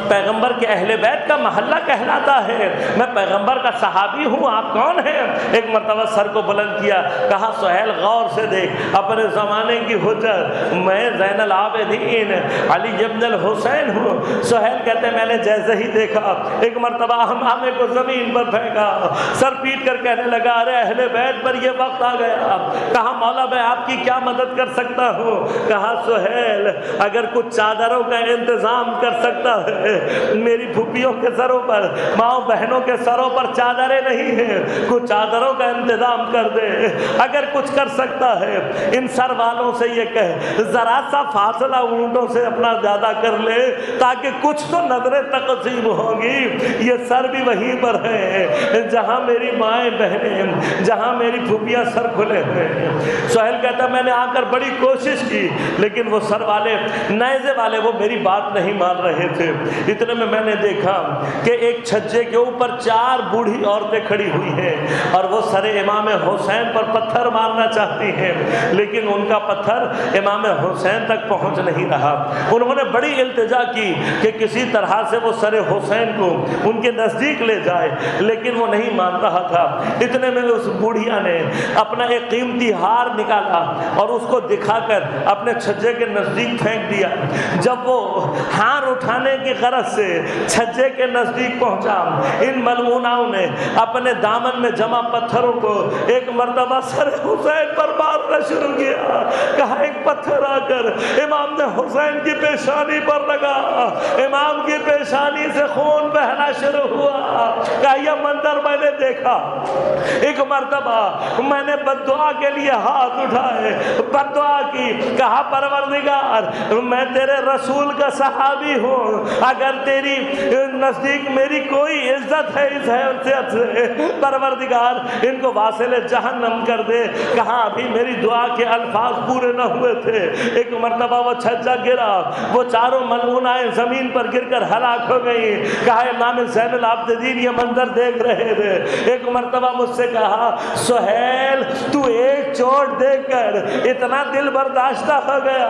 پیغمبر کے اہل بیت کا محلہ کہلاتا ہے، میں پیغمبر کا صحابی ہوں، آپ کون ہیں؟ ایک مرتبہ سر کو بلند کیا، کہا سہیل غور سے دیکھ اپنے زمانے کی حجت، میں زین العابدین علی ابن الحسین ہوں۔ سہیل کہتے ہیں میں نے جیسے ہی دیکھا ایک مرتبہ ہمامے کو زمین پر پھینکا، سر پیٹ کر کہنے لگا ارے اہل بیت پر یہ وقت آ گیا۔ کہا مولا میں آپ کی کیا مدد کر سکتا ہوں؟ کہا سہیل اگر کچھ چادروں کا انتظام کر سکتا ہے، میری پھوپھیوں کے سروں پر، ماؤں بہنوں کے سروں پر چادریں نہیں ہیں، کچھ چادروں کا انتظام کر دے۔ اگر کچھ کر سکتا ہے ان سر والوں سے یہ کہے ذرا سا فاصلہ اونٹوں سے اپنا زیادہ کر لے تاکہ کچھ تو نظریں تقسیم ہوگی۔ یہ سر بھی وہیں پر ہے جہاں میری مائیں بہنیں، جہاں میری پھوپھیاں سر کھلے ہوئے ہیں۔ سہیل کہتا میں نے آ کر بڑی کوشش کی لیکن وہ سر والے، نیزے والے، وہ میری بات نہیں مان رہے تھے۔ اتنے میں نے دیکھا کہ ایک چھجے کے اوپر 4 بوڑھی عورتیں کھڑی ہوئی ہیں اور وہ سر امام حسین پر پتھر مارنا چاہتی ہیں لیکن ان کا پتھر امام حسین تک پہنچ نہیں رہا۔ انہوں نے بڑی التجا کی کہ کسی طرح سے وہ سر حسین کو ان کے نزدیک لے جائے لیکن وہ نہیں مان رہا تھا۔ اتنے میں اس بوڑھیا نے اپنا ایک قیمتی ہار نکالا اور اس کو دکھا کر اپنے چھجے کے نزدیک پھینک دیا۔ جب وہ ہار اٹھانے کی غرض سے چھجے کے نزدیک پہنچا، ان ملعوناؤں نے اپنے دامن میں جمع پتھروں کو ایک مرتبہ سر حسین پر مارنا شروع کیا۔ کہا ایک پتھر آ کر امام نے حسین کی پیشانی پر لگا، امام کی پیشانی سے خون بہنا شروع ہوا۔ کہا یہ منظر میں نے دیکھا۔ ایک مرتبہ میں نے بد دعا کے لیے ہاتھ اٹھائے، بد دعا کی، کہا پروردگار میں تیرے رسول کا صحابی ہوں، اگر تیری نزدیک میری کوئی عزت ہے اس حیثیت سے پروردگار ان کو واصل جہنم کر دے۔ کہا ابھی میری دعا کے الفاظ پورے نہ ہوئے تھے، ایک مرتبہ وہ چھجا گرا، وہ چاروں ملعونائیں زمین پر گر کر ہلاک ہو گئی۔ کہا امام زین العابدین یہ منظر دیکھ رہے تھے۔ ایک مرتبہ مجھ سے کہا سہیل تو ایک چوٹ دیکھ کر اتنا دل برداشتہ ہو گیا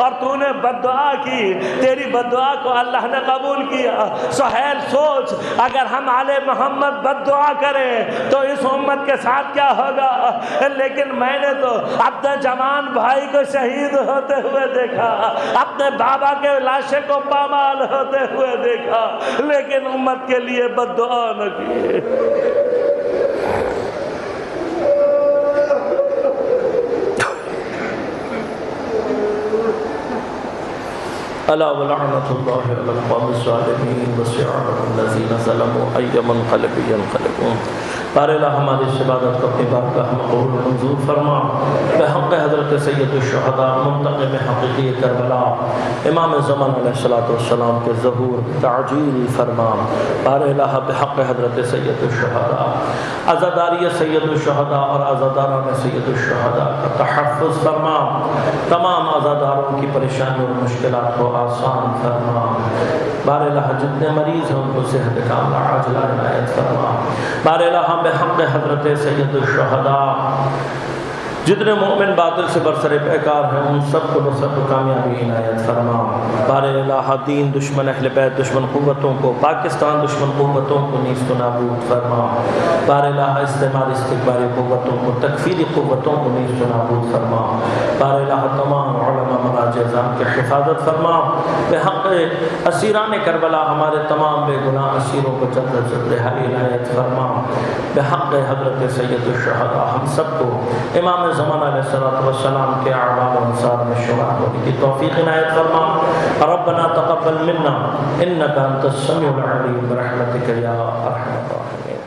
اور تو نے بد دعا کی، تیری بد دعا کو اللہ نے قبول کیا۔ سہیل سوچ اگر ہم آل محمد بد دعا کریں تو اس امت کے ساتھ کیا ہوگا۔ لیکن میں نے تو اپنے جوان بھائی کو شہید ہوتے ہوئے دیکھا، اپنے بابا کے لاشے کو پامال ہوتے ہوئے دیکھا لیکن امت کے لیے بد دعا نہ کی۔ الا ولعنۃ اللہ علی القوم الظالمین وسعهم الذین ظلموا ای منقلب ینقلبون۔ بار الہ ہماری اس عبادت کو اپنی بارگاہ میں قبول و منظور فرما، بحق حضرت سید الشہداء منتقم حقیقی کربلا امام زمان علیہ السلام کے ظہور تعجیل فرما۔ بار الہ بحق حضرت سید الشہداء عزاداری سید الشہداء اور عزاداران سید الشہداء کا تحفظ فرما، تمام عزاداروں کی پریشانی اور مشکلات کو آسان فرما۔ بار الہ جتنے مریض ہیں ان کو صحت کاملہ عاجلہ عنایت فرما۔ بار الہ بحق حضرت سید الشہداء جتنے مومن باطل سے برسر پیکار ہیں ان سب کو نصرت و کامیابی عنایت فرما۔ بار الہ دین دشمن اہل بیت دشمن قوتوں کو، پاکستان دشمن قوتوں کو نیست و نابود فرما۔ بار الہ استعماری استقباری قوتوں کو، تکفیری قوتوں کو نیست و نابود فرما۔ بار الہ تمام علماء مراجع اعظام کی حفاظت فرما۔ بحق اسیران کربلا ہمارے تمام بے گناہ اسیروں کو جلد از جلد رہائی عنایت فرما۔ بحق حضرت سید الشہداء ہم سب کو امام زمان علیہ السلام کے اعمال و انصار میں شمار ہونے کی توفیق عنایت فرما۔ ربنا تقبل منا انک انت السمیع العلیم برحمتک یا ارحم الراحمین۔